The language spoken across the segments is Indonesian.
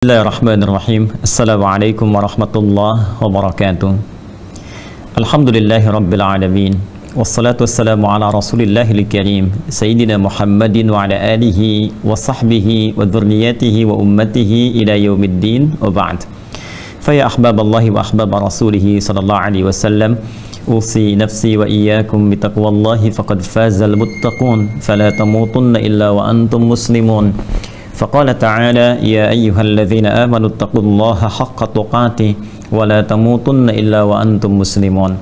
Bismillahirrahmanirrahim. Assalamualaikum warahmatullahi wabarakatuh. Alhamdulillahi rabbil alamin. Wassalatu wassalamu ala rasulillahil karim Sayyidina Muhammadin wa ala alihi wa sahbihi wa dhurriyatihi wa ummatihi ila yaumiddin wa ba'd. Faya ahbaballahi wa ahbab rasulihi sallallahu alaihi wasallam, usi nafsi wa iyyakum bitaqwallahi faqad fazal muttaqun fala tamutunna illa wa antum muslimun. Faqala ta'ala ya ayyuhalladzina amanu taqullaha haqqa tuqatih wa la tamutunna illa wa antum muslimun.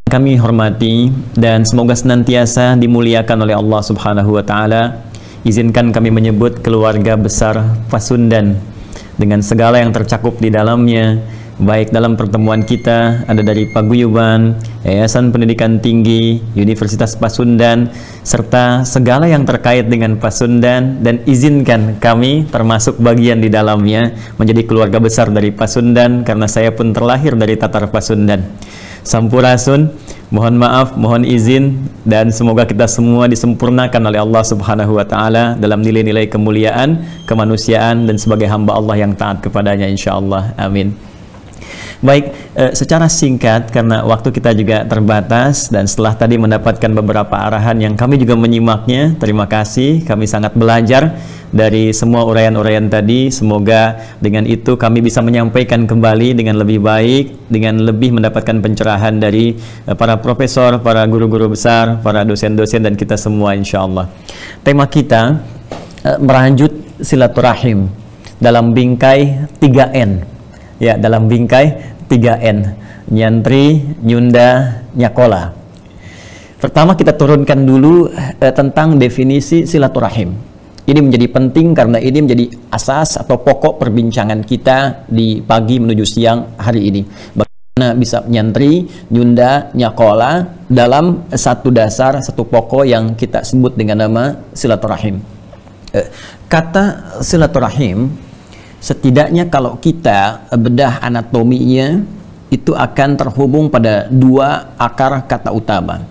Kami hormati dan semoga senantiasa dimuliakan oleh Allah Subhanahu wa taala. Izinkan kami menyebut keluarga besar Pasundan dengan segala yang tercakup di dalamnya, baik dalam pertemuan kita ada dari Paguyuban, Yayasan Pendidikan Tinggi, Universitas Pasundan, serta segala yang terkait dengan Pasundan, dan izinkan kami termasuk bagian di dalamnya menjadi keluarga besar dari Pasundan karena saya pun terlahir dari Tatar Pasundan. Sampurasun, mohon maaf, mohon izin, dan semoga kita semua disempurnakan oleh Allah Subhanahu wa taala dalam nilai-nilai kemuliaan, kemanusiaan, dan sebagai hamba Allah yang taat kepadanya insyaallah. Amin. Baik, secara singkat karena waktu kita juga terbatas dan setelah tadi mendapatkan beberapa arahan yang kami juga menyimaknya, terima kasih, kami sangat belajar dari semua uraian-uraian tadi. Semoga dengan itu kami bisa menyampaikan kembali dengan lebih baik, dengan lebih mendapatkan pencerahan dari para profesor, para guru-guru besar, para dosen-dosen, dan kita semua insyaallah. Tema kita merajut silaturahim dalam bingkai 3N. Ya, dalam bingkai 3N, nyantri, nyunda, nyakola. Pertama kita turunkan dulu tentang definisi silaturahim. Ini menjadi penting karena ini menjadi asas atau pokok perbincangan kita di pagi menuju siang hari ini. Bagaimana bisa nyantri, nyunda, nyakola dalam satu dasar, satu pokok yang kita sebut dengan nama silaturahim. Kata silaturahim, setidaknya kalau kita bedah anatominya, itu akan terhubung pada dua akar kata utama.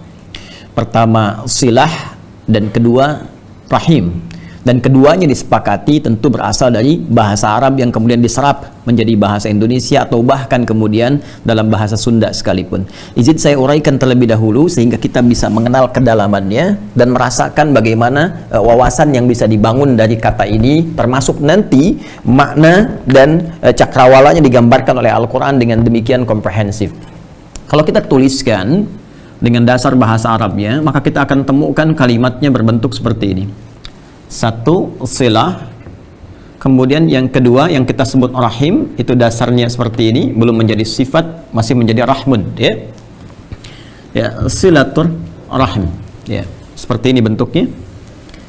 Pertama silah, dan kedua rahim. Dan keduanya disepakati tentu berasal dari bahasa Arab yang kemudian diserap menjadi bahasa Indonesia atau bahkan kemudian dalam bahasa Sunda sekalipun. Izin saya uraikan terlebih dahulu sehingga kita bisa mengenal kedalamannya dan merasakan bagaimana wawasan yang bisa dibangun dari kata ini, termasuk nanti makna dan cakrawalanya digambarkan oleh Al-Quran dengan demikian komprehensif. Kalau kita tuliskan dengan dasar bahasa Arabnya, maka kita akan temukan kalimatnya berbentuk seperti ini. Satu, silah. Kemudian yang kedua yang kita sebut rahim, itu dasarnya seperti ini, belum menjadi sifat, masih menjadi rahmun, ya. Ya, silatur rahim. Ya, seperti ini bentuknya.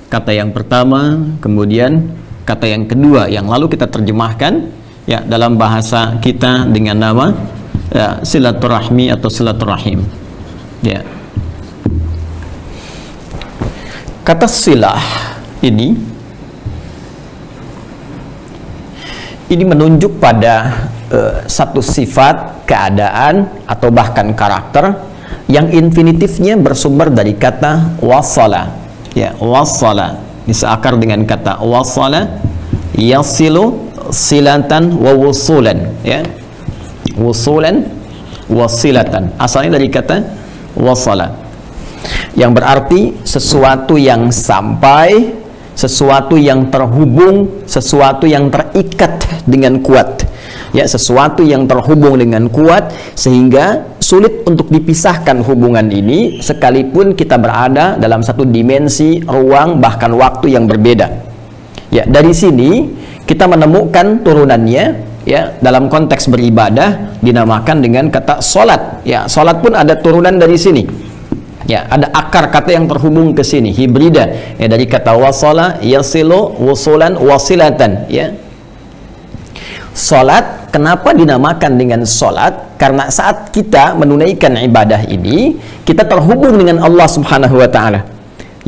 Kata yang pertama, kemudian kata yang kedua yang lalu kita terjemahkan ya dalam bahasa kita dengan nama ya, silaturahmi atau silaturahim. Ya. Kata silah ini menunjuk pada satu sifat, keadaan, atau bahkan karakter yang infinitifnya bersumber dari kata wasala. Ya, wasala diseakar dengan kata wasala, yasilu, silatan, wa wusulan. Ya, wusulan, wasilatan. Asalnya dari kata wasala, yang berarti sesuatu yang sampai, sesuatu yang terhubung, sesuatu yang terikat dengan kuat. Ya, sesuatu yang terhubung dengan kuat sehingga sulit untuk dipisahkan hubungan ini sekalipun kita berada dalam satu dimensi, ruang, bahkan waktu yang berbeda. Ya, dari sini kita menemukan turunannya ya dalam konteks beribadah dinamakan dengan kata solat. Ya, solat pun ada turunan dari sini. Ya, ada akar kata yang terhubung ke sini, hibrida, ya, dari kata wasala, yasilu, wusulan, wasilatan. Ya, solat, kenapa dinamakan dengan solat? Karena saat kita menunaikan ibadah ini, kita terhubung dengan Allah Subhanahu wa taala.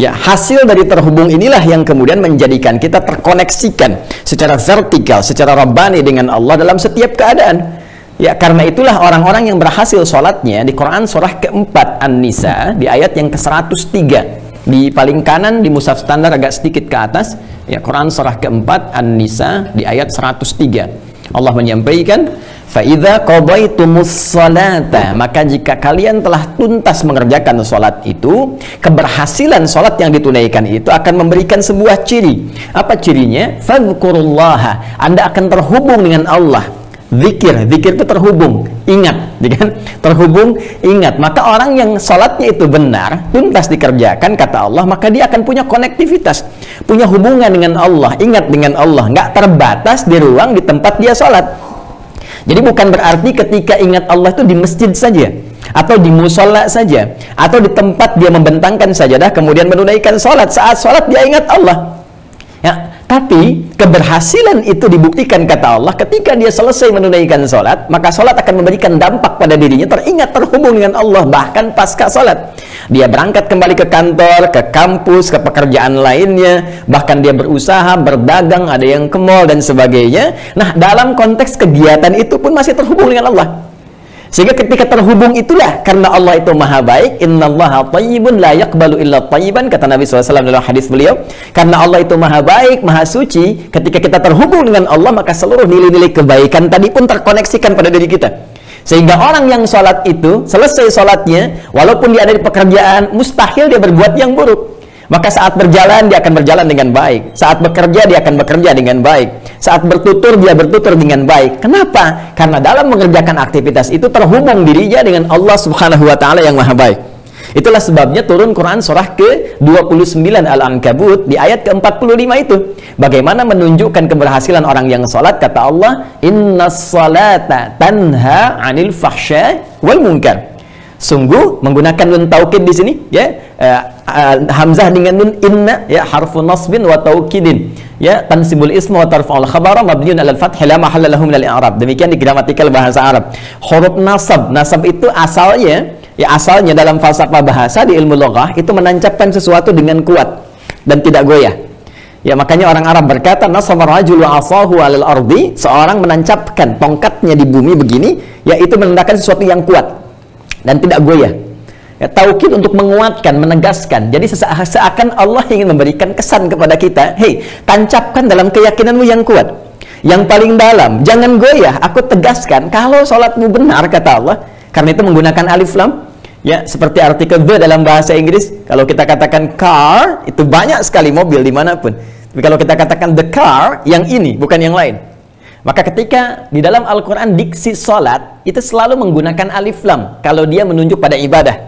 Ya, hasil dari terhubung inilah yang kemudian menjadikan kita terkoneksikan secara vertikal, secara rabbani dengan Allah dalam setiap keadaan. Ya, karena itulah orang-orang yang berhasil sholatnya di Quran surah keempat An-Nisa di ayat yang ke-103 di paling kanan di mushaf standar agak sedikit ke atas, ya, Quran surah keempat An-Nisa di ayat 103. Allah menyampaikan, "Fa-idza qadaytumus sholata," maka jika kalian telah tuntas mengerjakan salat itu, keberhasilan salat yang ditunaikan itu akan memberikan sebuah ciri. Apa cirinya? Fadhkurullaha, Anda akan terhubung dengan Allah. Zikir itu terhubung, ingat, kan? Terhubung, ingat. Maka orang yang sholatnya itu benar, tuntas dikerjakan, kata Allah, maka dia akan punya konektivitas, punya hubungan dengan Allah, ingat dengan Allah, nggak terbatas di ruang di tempat dia sholat. Jadi bukan berarti ketika ingat Allah itu di masjid saja, atau di musola saja, atau di tempat dia membentangkan sajadah kemudian menunaikan sholat. Saat sholat dia ingat Allah, ya. Tapi keberhasilan itu dibuktikan, kata Allah, ketika dia selesai menunaikan sholat, maka sholat akan memberikan dampak pada dirinya, teringat, terhubung dengan Allah, bahkan pasca sholat. Dia berangkat kembali ke kantor, ke kampus, ke pekerjaan lainnya, bahkan dia berusaha, berdagang, ada yang ke mall dan sebagainya. Nah, dalam konteks kegiatan itu pun masih terhubung dengan Allah. Sehingga ketika terhubung itulah, karena Allah itu maha baik, innallaha thayyibun la yaqbalu illa thayyiban, kata Nabi SAW dalam hadis beliau, karena Allah itu maha baik, maha suci. Ketika kita terhubung dengan Allah, maka seluruh nilai-nilai kebaikan tadi pun terkoneksikan pada diri kita. Sehingga orang yang sholat itu, selesai sholatnya, walaupun dia ada di pekerjaan, mustahil dia berbuat yang buruk. Maka saat berjalan, dia akan berjalan dengan baik. Saat bekerja, dia akan bekerja dengan baik. Saat bertutur, dia bertutur dengan baik. Kenapa? Karena dalam mengerjakan aktivitas itu terhubung dirinya dengan Allah Subhanahu wa Ta'ala yang maha baik. Itulah sebabnya turun Quran surah ke-29 Al-Ankabut di ayat ke-45 itu. Bagaimana menunjukkan keberhasilan orang yang sholat, kata Allah, innas salata tanha 'anil fahsya wal munkar. Sungguh, menggunakan nun taukid di sini, ya, hamzah dengan nun inna, ya, harfun nasbin wa taukidin, ya, tansibul isma wa tarfa'ul khabara mabniun 'alal fath la mahalla lahu minal i'rab. Demikian di gramatikal bahasa Arab. Huruf nasab itu asalnya, ya, asalnya dalam falsafah bahasa di ilmu loghah itu menancapkan sesuatu dengan kuat dan tidak goyah. Ya, makanya orang Arab berkata, nasaba rajulu 'asahu 'alal ardi, seorang menancapkan tongkatnya di bumi begini, yaitu menandakan sesuatu yang kuat dan tidak goyah. Ya, taukid untuk menguatkan, menegaskan. Jadi seakan Allah ingin memberikan kesan kepada kita, hei, tancapkan dalam keyakinanmu yang kuat, yang paling dalam, jangan goyah. Aku tegaskan, kalau sholatmu benar, kata Allah. Karena itu menggunakan alif lam, ya, seperti artikel the dalam bahasa Inggris. Kalau kita katakan car, itu banyak sekali mobil dimanapun. Tapi kalau kita katakan the car, yang ini, bukan yang lain. Maka ketika di dalam Al-Quran diksi sholat itu selalu menggunakan alif lam kalau dia menunjuk pada ibadah,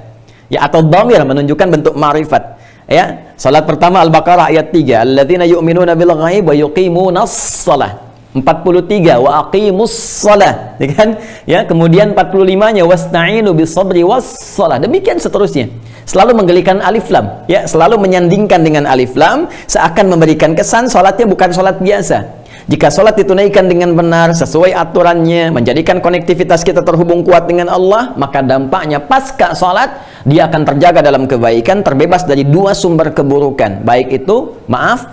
ya, atau dhamir menunjukkan bentuk ma'rifat, ya. Salat pertama Al-Baqarah ayat 3, alladzina yu'minuna bil ghaib wa yuqimunas shalah. 43 wa aqimus shalah, ya kan? Ya, kemudian 45-nya wasta'inu bis sabri was shalah. Demikian seterusnya. Selalu menggelikan alif lam, ya, selalu menyandingkan dengan alif lam, seakan memberikan kesan salatnya bukan salat biasa. Jika sholat ditunaikan dengan benar, sesuai aturannya, menjadikan konektivitas kita terhubung kuat dengan Allah, maka dampaknya pasca sholat, dia akan terjaga dalam kebaikan, terbebas dari dua sumber keburukan. Baik itu,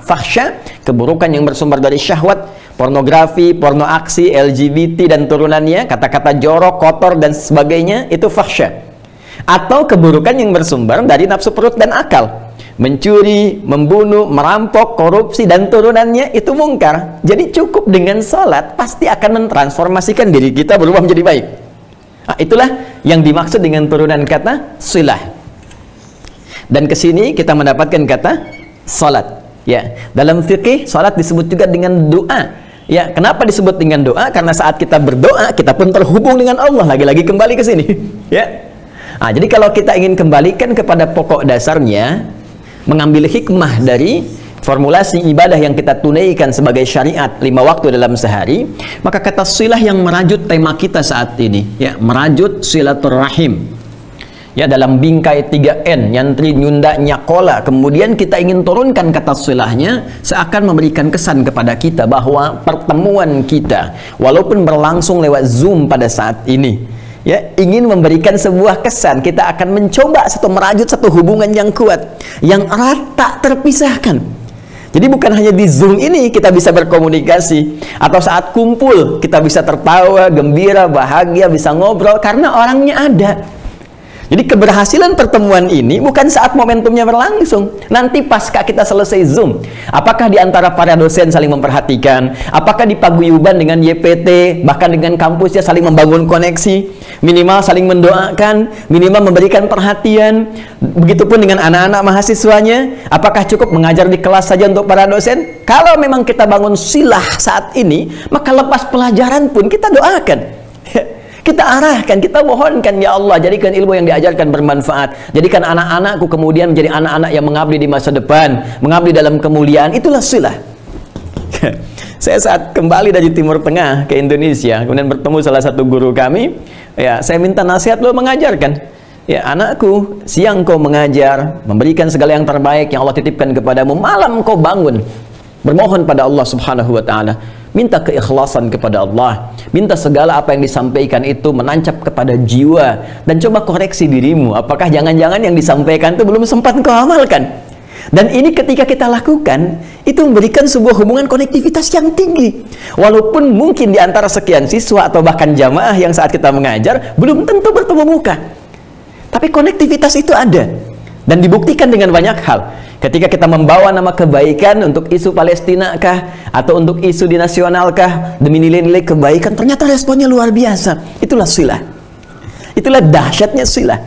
fahsya, keburukan yang bersumber dari syahwat, pornografi, porno aksi, LGBT dan turunannya, kata-kata jorok, kotor, dan sebagainya, itu fahsya. Atau keburukan yang bersumber dari nafsu perut dan akal. Mencuri, membunuh, merampok, korupsi, dan turunannya itu mungkar. Jadi cukup dengan sholat pasti akan mentransformasikan diri kita berubah menjadi baik. Nah, itulah yang dimaksud dengan turunan kata silah. Dan kesini kita mendapatkan kata sholat. Ya, dalam fikih sholat disebut juga dengan doa. Ya, kenapa disebut dengan doa? Karena saat kita berdoa kita pun terhubung dengan Allah. Lagi-lagi kembali ke sini. Ya. Nah, jadi kalau kita ingin kembalikan kepada pokok dasarnya, mengambil hikmah dari formulasi ibadah yang kita tunaikan sebagai syariat 5 waktu dalam sehari, maka kata silah yang merajut tema kita saat ini, ya, merajut silaturrahim, ya, dalam bingkai 3N, nyantri, nyunda, nyakola. Kemudian kita ingin turunkan kata silahnya, seakan memberikan kesan kepada kita bahwa pertemuan kita, walaupun berlangsung lewat Zoom pada saat ini, ya, ingin memberikan sebuah kesan. Kita akan mencoba merajut satu hubungan yang kuat, yang erat tak terpisahkan. Jadi bukan hanya di Zoom ini kita bisa berkomunikasi, atau saat kumpul kita bisa tertawa, gembira, bahagia, bisa ngobrol karena orangnya ada. Jadi keberhasilan pertemuan ini bukan saat momentumnya berlangsung. Nanti pasca kita selesai Zoom, apakah di antara para dosen saling memperhatikan, apakah di paguyuban dengan YPT, bahkan dengan kampusnya saling membangun koneksi, minimal saling mendoakan, minimal memberikan perhatian. Begitupun dengan anak-anak mahasiswanya, apakah cukup mengajar di kelas saja untuk para dosen? Kalau memang kita bangun silah saat ini, maka lepas pelajaran pun kita doakan. Kita arahkan, kita mohonkan, ya Allah, jadikan ilmu yang diajarkan bermanfaat. Jadikan anak-anakku kemudian menjadi anak-anak yang mengabdi di masa depan, mengabdi dalam kemuliaan. Itulah silah. Saya saat kembali dari Timur Tengah ke Indonesia, kemudian bertemu salah satu guru kami, ya, saya minta nasihat, lo mengajarkan. Ya, anakku, siang kau mengajar, memberikan segala yang terbaik yang Allah titipkan kepadamu, malam kau bangun, bermohon pada Allah Subhanahu wa Ta'ala. Minta keikhlasan kepada Allah, minta segala apa yang disampaikan itu menancap kepada jiwa, dan coba koreksi dirimu, apakah jangan-jangan yang disampaikan itu belum sempat kau amalkan. Dan ini ketika kita lakukan, itu memberikan sebuah hubungan konektivitas yang tinggi. Walaupun mungkin di antara sekian siswa atau bahkan jamaah yang saat kita mengajar belum tentu bertemu muka, tapi konektivitas itu ada, dan dibuktikan dengan banyak hal. Ketika kita membawa nama kebaikan untuk isu Palestina kah, atau untuk isu di nasional kah, demi nilai-nilai kebaikan, ternyata responnya luar biasa. Itulah silah. Itulah dahsyatnya silah.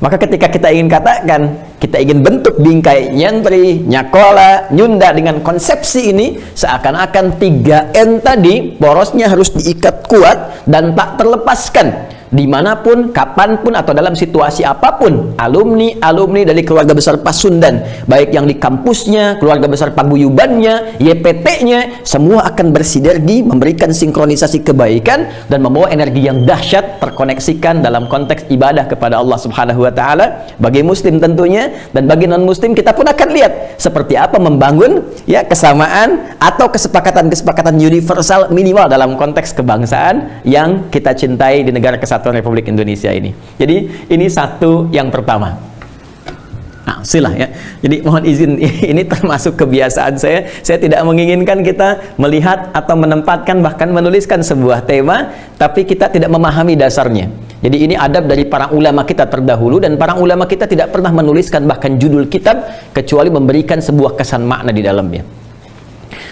Maka ketika kita ingin katakan, kita ingin bentuk bingkai nyentri, nyakola, nyunda dengan konsepsi ini, seakan-akan 3N tadi, porosnya harus diikat kuat dan tak terlepaskan. Dimanapun, kapanpun, atau dalam situasi apapun, alumni dari keluarga besar Pasundan, baik yang di kampusnya, keluarga besar paguyubannya, YPT-nya, semua akan bersinergi, memberikan sinkronisasi kebaikan, dan membawa energi yang dahsyat, terkoneksikan dalam konteks ibadah kepada Allah Subhanahu wa Ta'ala, bagi muslim tentunya, dan bagi non-muslim kita pun akan lihat seperti apa membangun, ya, kesamaan atau kesepakatan-kesepakatan universal minimal dalam konteks kebangsaan yang kita cintai di negara kesatuan Republik Indonesia ini. Jadi ini satu yang pertama. Nah, silah, ya. Jadi mohon izin, ini termasuk kebiasaan saya. Saya tidak menginginkan kita melihat atau menempatkan, bahkan menuliskan sebuah tema, tapi kita tidak memahami dasarnya. Jadi ini adab dari para ulama kita terdahulu, dan para ulama kita tidak pernah menuliskan bahkan judul kitab kecuali memberikan sebuah kesan makna di dalamnya.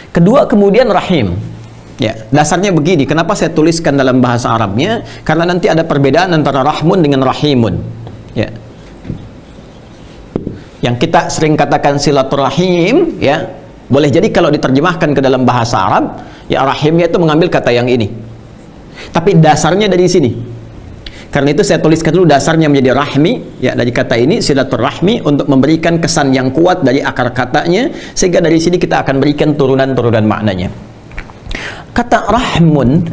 Kedua, kemudian rahim. Ya, dasarnya begini. Kenapa saya tuliskan dalam bahasa Arabnya? Karena nanti ada perbedaan antara rahmun dengan rahimun. Ya. Yang kita sering katakan silaturahim, ya, boleh jadi kalau diterjemahkan ke dalam bahasa Arab, ya, rahimnya itu mengambil kata yang ini. Tapi dasarnya dari sini. Karena itu saya tuliskan dulu dasarnya menjadi rahmi, ya, dari kata ini silaturahmi, untuk memberikan kesan yang kuat dari akar katanya, sehingga dari sini kita akan berikan turunan-turunan maknanya. Kata rahmun,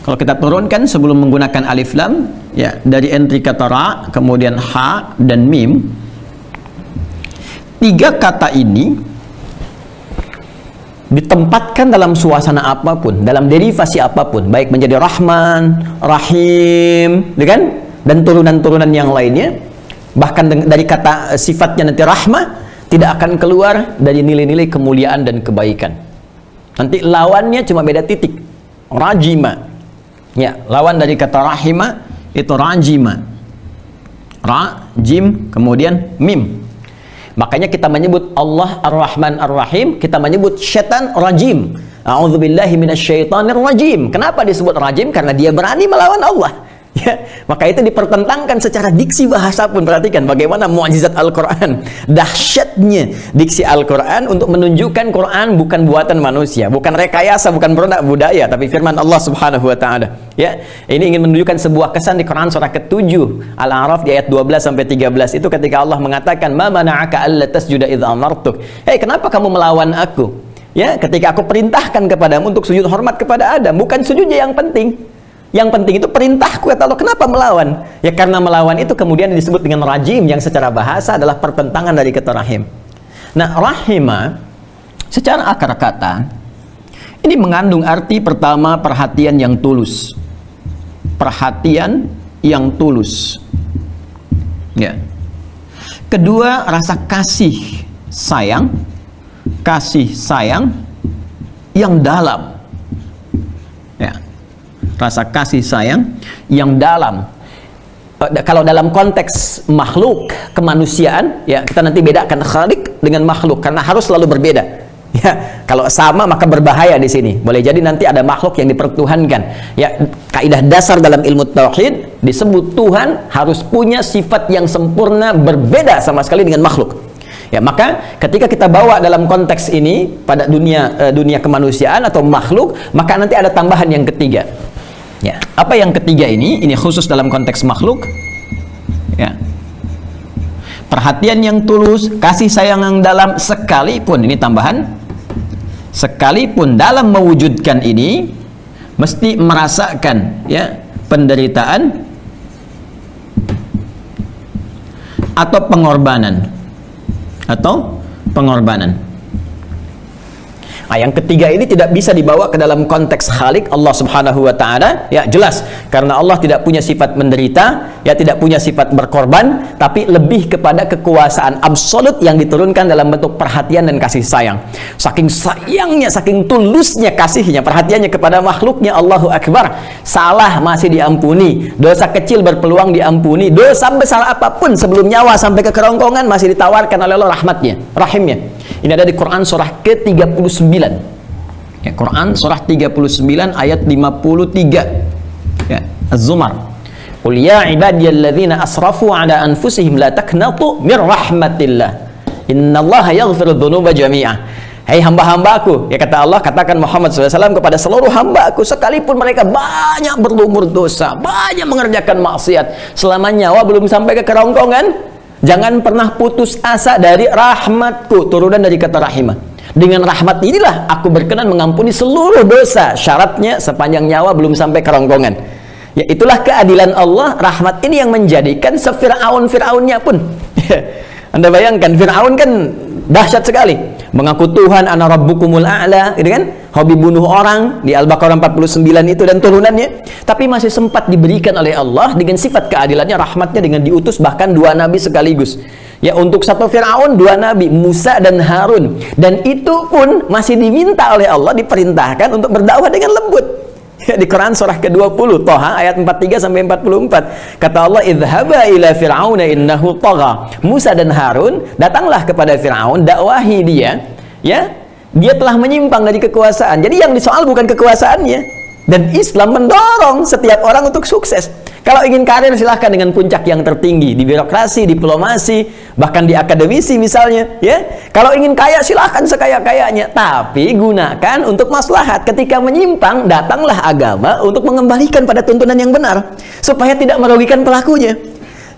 kalau kita turunkan sebelum menggunakan alif lam, ya, dari entry kata ra, kemudian ha dan mim, 3 kata ini ditempatkan dalam suasana apapun, dalam derivasi apapun, baik menjadi rahman, rahim, kan, dan turunan-turunan yang lainnya, bahkan dari kata sifatnya nanti rahmah, tidak akan keluar dari nilai-nilai kemuliaan dan kebaikan. Nanti lawannya cuma beda titik. Rajima, ya, lawan dari kata rahima itu rajima. Rajim, kemudian mim. Makanya kita menyebut Allah Ar-Rahman Ar-Rahim, kita menyebut syaitan rajim. A'udzubillahi minasyaitonir rajim. Kenapa disebut rajim? Karena dia berani melawan Allah. Ya, maka itu dipertentangkan secara diksi bahasa pun. Perhatikan bagaimana mukjizat Al-Quran, dahsyatnya diksi Al-Quran untuk menunjukkan Quran bukan buatan manusia, bukan rekayasa, bukan produk budaya, tapi firman Allah Subhanahu wa Ta'ala. Ya, ini ingin menunjukkan sebuah kesan di Quran surah ke-7 Al-A'raf di ayat 12 sampai 13 itu, ketika Allah mengatakan ma mana'aka alla tasjuda idza amartuk. Hei, kenapa kamu melawan aku? Ya, ketika aku perintahkan kepadamu untuk sujud hormat kepada Adam. Bukan sujudnya yang penting. Yang penting itu perintahku, kata Allah. Kenapa melawan? Ya karena melawan itu kemudian disebut dengan rajim, yang secara bahasa adalah pertentangan dari kata rahim. Nah, rahimah secara akar kata ini mengandung arti pertama, perhatian yang tulus. Perhatian yang tulus. Ya. Kedua, rasa kasih sayang. Kasih sayang yang dalam. Ya. Rasa kasih sayang yang dalam. kalau dalam konteks makhluk kemanusiaan, ya kita nanti bedakan khalik dengan makhluk karena harus selalu berbeda. Ya, kalau sama maka berbahaya di sini. Boleh jadi nanti ada makhluk yang dipertuhankan. Ya, kaidah dasar dalam ilmu tauhid disebut Tuhan harus punya sifat yang sempurna, berbeda sama sekali dengan makhluk. Ya, maka ketika kita bawa dalam konteks ini pada dunia kemanusiaan atau makhluk, maka nanti ada tambahan yang ketiga. Ya, apa yang ketiga ini? Ini khusus dalam konteks makhluk. Ya. Perhatian yang tulus, kasih sayang yang dalam, sekalipun ini tambahan, sekalipun dalam mewujudkan ini mesti merasakan ya penderitaan atau pengorbanan. Nah, yang ketiga ini tidak bisa dibawa ke dalam konteks khalik Allah Subhanahu wa taala, ya jelas karena Allah tidak punya sifat menderita, ya tidak punya sifat berkorban, tapi lebih kepada kekuasaan absolut yang diturunkan dalam bentuk perhatian dan kasih sayang. Saking sayangnya, saking tulusnya kasihnya, perhatiannya kepada makhluknya, Allahu Akbar. Salah masih diampuni, dosa kecil berpeluang diampuni, dosa besar apapun sebelum nyawa sampai ke kerongkongan masih ditawarkan oleh Allah rahmatnya, rahimnya. Ini ada di Quran surah ke-39. Ya, Quran surah 39 ayat 53. Ya, Az-Zumar. Qul ya ibadiyalladzina asrafu ala anfusihim la taqnatu mir rahmatillah. Innallaha yaghfiru dzunuba jami'a. Hai hamba-hambaku, ya kata Allah, katakan Muhammad SAW kepada seluruh hamba-Ku, sekalipun mereka banyak berlumur dosa, banyak mengerjakan maksiat, selama nyawa belum sampai ke kerongkongan, jangan pernah putus asa dari rahmatku, turunan dari kata rahimah. Dengan rahmat inilah aku berkenan mengampuni seluruh dosa, syaratnya sepanjang nyawa belum sampai kerongkongan. Ya itulah keadilan Allah, rahmat ini yang menjadikan Fir'aunnya pun. Anda bayangkan, Fir'aun kan dahsyat sekali, mengaku Tuhan, ana rabbukumul a'la, gitu kan? Hobi bunuh orang di Al-Baqarah 49 itu dan turunannya, tapi masih sempat diberikan oleh Allah dengan sifat keadilannya, rahmatnya, dengan diutus bahkan 2 nabi sekaligus. Ya, untuk satu Fir'aun 2 nabi, Musa dan Harun, dan itu pun masih diminta oleh Allah, diperintahkan untuk berdakwah dengan lembut. Ya, di Quran surah ke-20 Thaha ayat 43 sampai 44 kata Allah, idhaba ila fir'auna innahu tagha. Musa dan Harun datanglah kepada Fir'aun, dakwahi dia, ya dia telah menyimpang dari kekuasaan. Jadi yang disoal bukan kekuasaannya, dan Islam mendorong setiap orang untuk sukses. Kalau ingin karir silahkan dengan puncak yang tertinggi di birokrasi, diplomasi, bahkan di akademisi misalnya, ya. Kalau ingin kaya silahkan sekaya-kayanya, tapi gunakan untuk maslahat. Ketika menyimpang, datanglah agama untuk mengembalikan pada tuntunan yang benar supaya tidak merugikan pelakunya.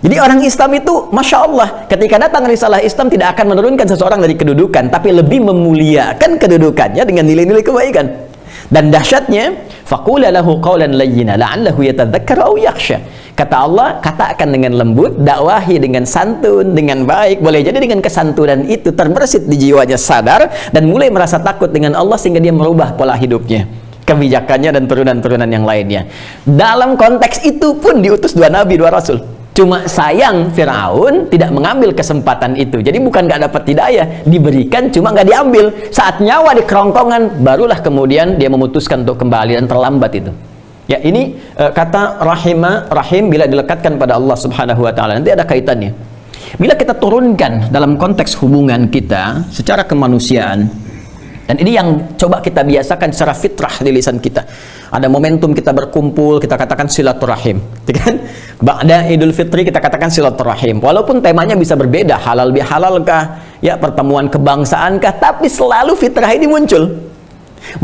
Jadi orang Islam itu, Masya Allah, ketika datang risalah Islam tidak akan menurunkan seseorang dari kedudukan, tapi lebih memuliakan kedudukannya dengan nilai-nilai kebaikan. Dan dahsyatnya, faqula lahu qawlan layyina la'allahu yatadzakkaru aw yakhsha. Kata Allah, katakan dengan lembut, dakwahi dengan santun, dengan baik. Boleh jadi dengan kesantunan itu terbersit di jiwanya, sadar dan mulai merasa takut dengan Allah sehingga dia merubah pola hidupnya, kebijakannya dan turunan-turunan yang lainnya. Dalam konteks itu pun diutus 2 nabi, 2 rasul. Cuma sayang Fir'aun tidak mengambil kesempatan itu. Jadi bukan nggak dapat hidayah, diberikan cuma nggak diambil. Saat nyawa di kerongkongan, barulah kemudian dia memutuskan untuk kembali, dan terlambat itu. Ya, ini kata rahim bila dilekatkan pada Allah Subhanahu wa taala nanti ada kaitannya. Bila kita turunkan dalam konteks hubungan kita secara kemanusiaan, dan ini yang coba kita biasakan secara fitrah di lisan kita. Ada momentum kita berkumpul, kita katakan silaturahim, kan? Ba'da Idul Fitri kita katakan silaturahim. Walaupun temanya bisa berbeda, halal bihalalkah, ya pertemuan kebangsaankah, tapi selalu fitrah ini muncul.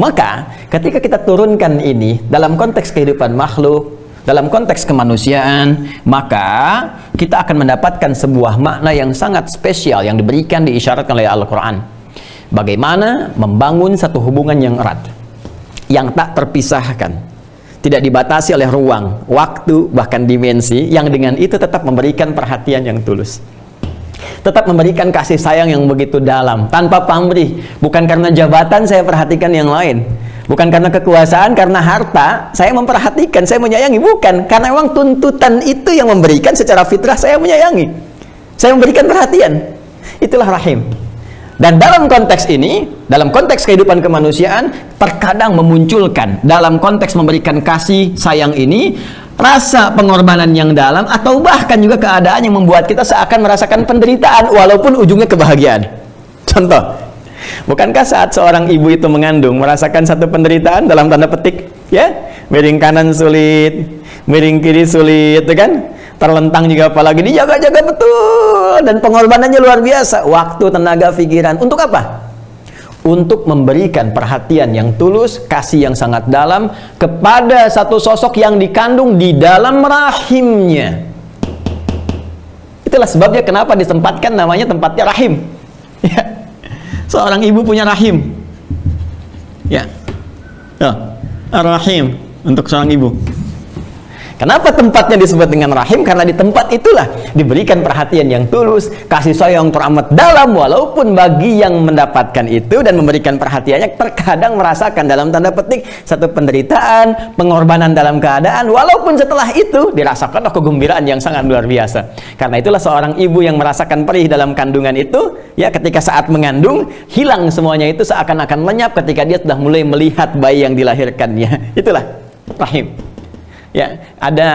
Maka ketika kita turunkan ini dalam konteks kehidupan makhluk, dalam konteks kemanusiaan, maka kita akan mendapatkan sebuah makna yang sangat spesial yang diberikan, diisyaratkan oleh Al-Quran. Bagaimana membangun satu hubungan yang erat, yang tak terpisahkan, tidak dibatasi oleh ruang, waktu, bahkan dimensi, yang dengan itu tetap memberikan perhatian yang tulus, tetap memberikan kasih sayang yang begitu dalam, tanpa pamrih. Bukan karena jabatan saya perhatikan yang lain, bukan karena kekuasaan, karena harta saya memperhatikan, saya menyayangi, bukan, karena memang tuntutan itu yang memberikan secara fitrah saya menyayangi, saya memberikan perhatian. Itulah rahim. Dan dalam konteks ini, dalam konteks kehidupan kemanusiaan, terkadang memunculkan dalam konteks memberikan kasih sayang ini rasa pengorbanan yang dalam, atau bahkan juga keadaan yang membuat kita seakan merasakan penderitaan walaupun ujungnya kebahagiaan. Contoh, bukankah saat seorang ibu itu mengandung merasakan satu penderitaan dalam tanda petik, ya, miring kanan sulit, miring kiri sulit, itu kan, terlentang juga apalagi dijaga-jaga betul, dan pengorbanannya luar biasa, waktu, tenaga, pikiran, untuk apa? Untuk memberikan perhatian yang tulus, kasih yang sangat dalam kepada satu sosok yang dikandung di dalam rahimnya. Itulah sebabnya kenapa ditempatkan namanya tempatnya rahim. Ya. Seorang ibu punya rahim. Ya. Rahim untuk seorang ibu. Kenapa tempatnya disebut dengan rahim? Karena di tempat itulah diberikan perhatian yang tulus, kasih sayang teramat dalam, walaupun bagi yang mendapatkan itu dan memberikan perhatiannya terkadang merasakan dalam tanda petik satu penderitaan, pengorbanan dalam keadaan, walaupun setelah itu dirasakan kegembiraan yang sangat luar biasa. Karena itulah seorang ibu yang merasakan perih dalam kandungan itu, ya, ketika saat mengandung, hilang semuanya itu seakan-akan lenyap ketika dia sudah mulai melihat bayi yang dilahirkannya. Itulah rahim. Ya, ada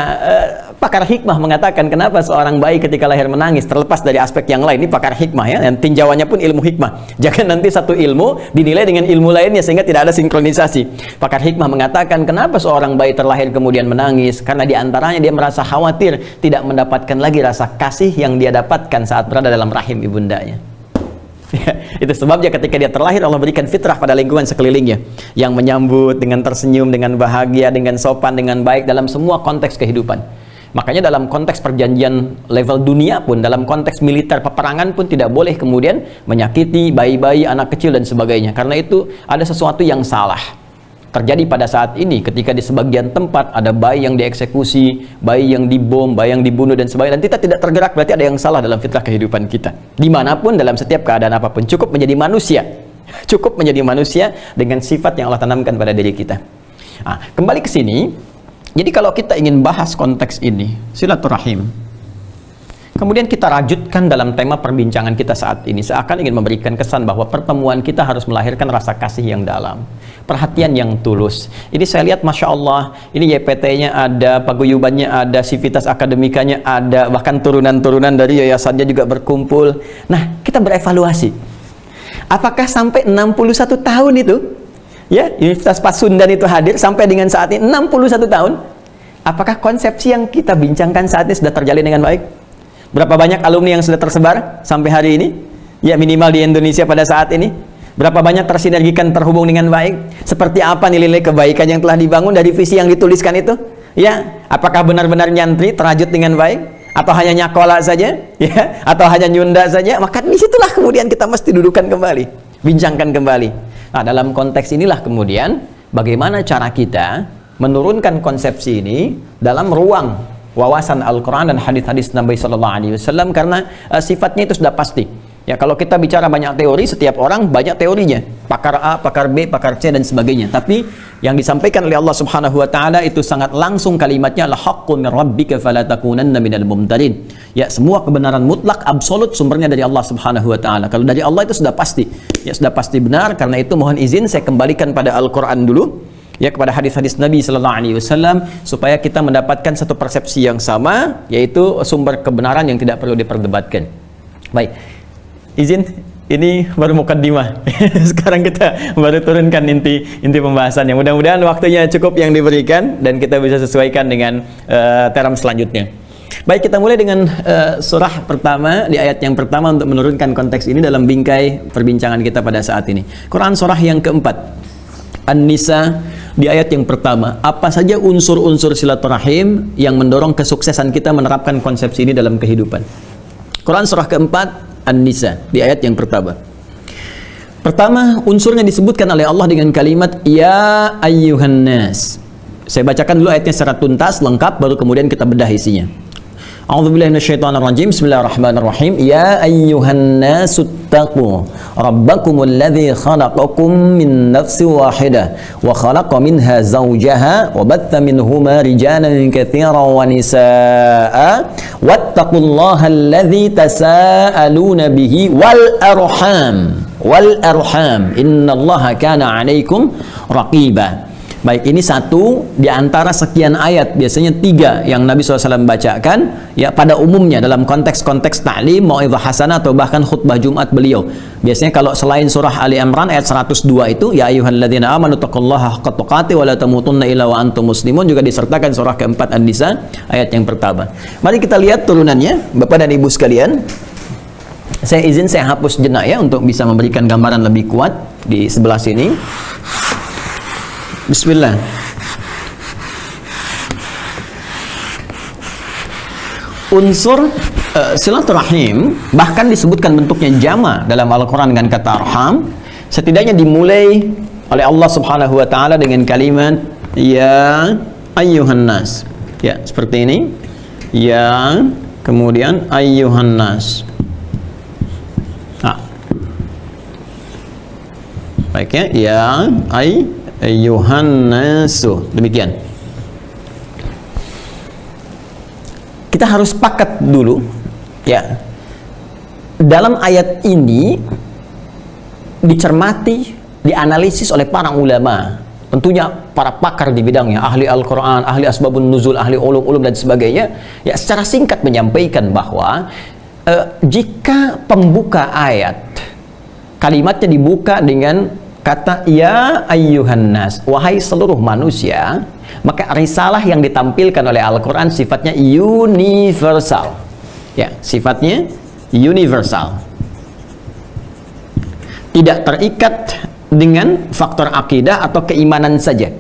pakar hikmah mengatakan kenapa seorang bayi ketika lahir menangis, terlepas dari aspek yang lain. Ini pakar hikmah, ya, dan tinjauannya pun ilmu hikmah. Jangan nanti satu ilmu dinilai dengan ilmu lainnya sehingga tidak ada sinkronisasi. Pakar hikmah mengatakan kenapa seorang bayi terlahir kemudian menangis, karena diantaranya dia merasa khawatir tidak mendapatkan lagi rasa kasih yang dia dapatkan saat berada dalam rahim ibundanya. Itu sebabnya ketika dia terlahir, Allah berikan fitrah pada lingkungan sekelilingnya yang menyambut dengan tersenyum, dengan bahagia, dengan sopan, dengan baik dalam semua konteks kehidupan. Makanya dalam konteks perjanjian level dunia pun, dalam konteks militer peperangan pun tidak boleh kemudian menyakiti bayi-bayi, anak kecil dan sebagainya, karena itu ada sesuatu yang salah terjadi pada saat ini ketika di sebagian tempat ada bayi yang dieksekusi, bayi yang dibom, bayi yang dibunuh dan sebagainya, dan kita tidak tergerak, berarti ada yang salah dalam fitrah kehidupan kita. Dimanapun, dalam setiap keadaan apapun, cukup menjadi manusia, cukup menjadi manusia dengan sifat yang Allah tanamkan pada diri kita. Nah, kembali ke sini, jadi kalau kita ingin bahas konteks ini, silaturahim, kemudian kita rajutkan dalam tema perbincangan kita saat ini, seakan ingin memberikan kesan bahwa pertemuan kita harus melahirkan rasa kasih yang dalam, perhatian yang tulus. Ini saya lihat, Masya Allah, ini YPT-nya ada, paguyubannya ada, sivitas akademikanya ada, bahkan turunan-turunan dari yayasannya juga berkumpul. Nah, kita berevaluasi. Apakah sampai 61 tahun itu, ya, Universitas Pasundan itu hadir sampai dengan saat ini 61 tahun, apakah konsepsi yang kita bincangkan saat ini sudah terjalin dengan baik? Berapa banyak alumni yang sudah tersebar sampai hari ini? Ya, minimal di Indonesia pada saat ini. Berapa banyak tersinergikan, terhubung dengan baik? Seperti apa nilai kebaikan yang telah dibangun dari visi yang dituliskan itu? Ya, apakah benar-benar nyantri, terajut dengan baik? Atau hanya nyakola saja? Ya, atau hanya nyunda saja? Maka disitulah kemudian kita mesti dudukan kembali, bincangkan kembali. Nah, dalam konteks inilah kemudian bagaimana cara kita menurunkan konsepsi ini dalam ruang wawasan Al-Quran dan hadis-hadis Nabi Sallallahu Alaihi Wasallam, karena sifatnya itu sudah pasti. Ya, kalau kita bicara banyak teori, setiap orang banyak teorinya, pakar A, pakar B, pakar C dan sebagainya. Tapi yang disampaikan oleh Allah Subhanahu Wa Taala itu sangat langsung kalimatnya, al-haqqu min rabbika fala takunanna minal mumtarin. Ya, semua kebenaran mutlak absolut sumbernya dari Allah Subhanahu Wa Taala. Kalau dari Allah itu sudah pasti, ya sudah pasti benar. Karena itu mohon izin saya kembalikan pada Al-Quran dulu, ya, kepada hadis-hadis Nabi Sallallahu Alaihi Wasallam, supaya kita mendapatkan satu persepsi yang sama, yaitu sumber kebenaran yang tidak perlu diperdebatkan. Baik, izin, ini baru mukaddimah. Sekarang kita baru turunkan inti pembahasannya. Mudah-mudahan waktunya cukup yang diberikan dan kita bisa sesuaikan dengan term selanjutnya. Baik, kita mulai dengan surah pertama, di ayat yang pertama untuk menurunkan konteks ini dalam bingkai perbincangan kita pada saat ini. Quran surah yang keempat, An-Nisa, di ayat yang pertama. Apa saja unsur-unsur silaturahim yang mendorong kesuksesan kita menerapkan konsepsi ini dalam kehidupan? Quran surah keempat, An-Nisa, di ayat yang pertama. Pertama, unsurnya disebutkan oleh Allah dengan kalimat Ya ayyuhan nas. Saya bacakan dulu ayatnya secara tuntas, lengkap, baru kemudian kita bedah isinya. A'udzubillahi minasyaitonirrajim. Bismillahirrahmanirrahim. Ya ayyuhan nasu taqu rabbakumul ladzi khalaqakum min nafsin wahidah wa khalaqa minha zawjaha wa batha minhuma rijalan katsiran wa nisaa'a wattaqullaha alladzi tasaaluna bihi wal arham innallaha kana 'alaikum raqiba. Baik, ini satu di antara sekian ayat, biasanya 3 yang Nabi SAW bacakan ya pada umumnya dalam konteks-konteks ta'lim, mau'izah hasanah atau bahkan khutbah Jumat beliau. Biasanya kalau selain surah Ali Imran ayat 102 itu ya ayyuhalladzina amanu taqullaha haqqa tuqatih wa la tamutunna illa wa antum muslimun, juga disertakan surah keempat An-Nisa ayat yang pertama. Mari kita lihat turunannya Bapak dan Ibu sekalian. Saya hapus jenak ya untuk bisa memberikan gambaran lebih kuat di sebelah sini. Bismillah. Unsur silaturahim bahkan disebutkan bentuknya jama dalam Al-Quran dengan kata arham. Setidaknya dimulai oleh Allah Subhanahu wa Ta'ala dengan kalimat ya ayyuhan nas. Ya, seperti ini. Ya, kemudian ayyuhan nas. Baiknya ya ayyuhan nasu, demikian. Kita harus sepakat dulu ya, dalam ayat ini dicermati, dianalisis oleh para ulama, tentunya para pakar di bidangnya, ahli Al-Quran, ahli asbabun nuzul, ahli ulum-ulum dan sebagainya ya, secara singkat menyampaikan bahwa jika pembuka ayat kalimatnya dibuka dengan kata ya ayyuhan nas, wahai seluruh manusia, maka risalah yang ditampilkan oleh Al-Quran sifatnya universal ya, sifatnya universal, tidak terikat dengan faktor akidah atau keimanan saja.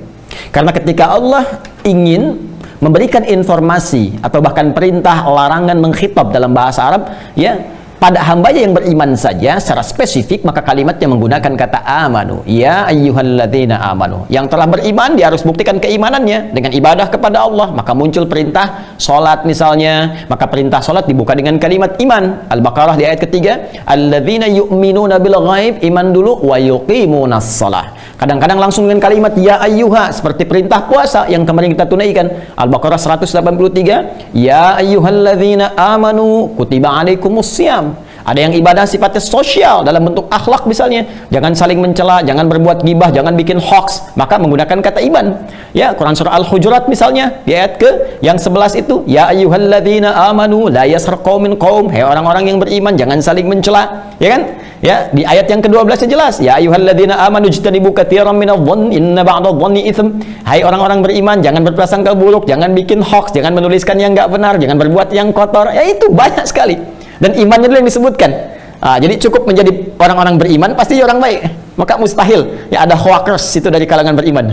Karena ketika Allah ingin memberikan informasi atau bahkan perintah, larangan, mengkhitab dalam bahasa Arab ya pada hambanya yang beriman saja secara spesifik, maka kalimatnya menggunakan kata amanu, ya ayyuhalladzina amanu. Yang telah beriman dia harus buktikan keimanannya dengan ibadah kepada Allah, maka muncul perintah salat misalnya, maka perintah salat dibuka dengan kalimat iman. Al-Baqarah di ayat ketiga, alladzina yu'minuna bil ghaib, iman dulu, wa yuqimunas shalah. Kadang-kadang langsung dengan kalimat ya ayyuha, seperti perintah puasa yang kemarin kita tunaikan. Al-Baqarah 183, ya ayyuhalladzina amanu kutiba alaikumus syiyam. Ada yang ibadah sifatnya sosial dalam bentuk akhlak misalnya, jangan saling mencela, jangan berbuat ghibah, jangan bikin hoax, maka menggunakan kata iman. Ya, Quran surah Al-Hujurat misalnya di ayat ke yang 11 itu, ya ayyuhalladzina amanu la yaskhar qaumin qaum, hai orang-orang yang beriman jangan saling mencela, ya kan? Ya, di ayat yang ke-12 jelas, ya ayyuhalladzina amanu ijtanibu katsiran minadh-dhanni inna ba'dadh-dhanni itsm. Hai orang-orang beriman, jangan berprasangka buruk, jangan bikin hoax, jangan menuliskan yang enggak benar, jangan berbuat yang kotor. Ya itu banyak sekali. Dan imannya dulu yang disebutkan. Jadi cukup menjadi orang-orang beriman pasti orang baik. Maka mustahil ya ada hoaxers itu dari kalangan beriman.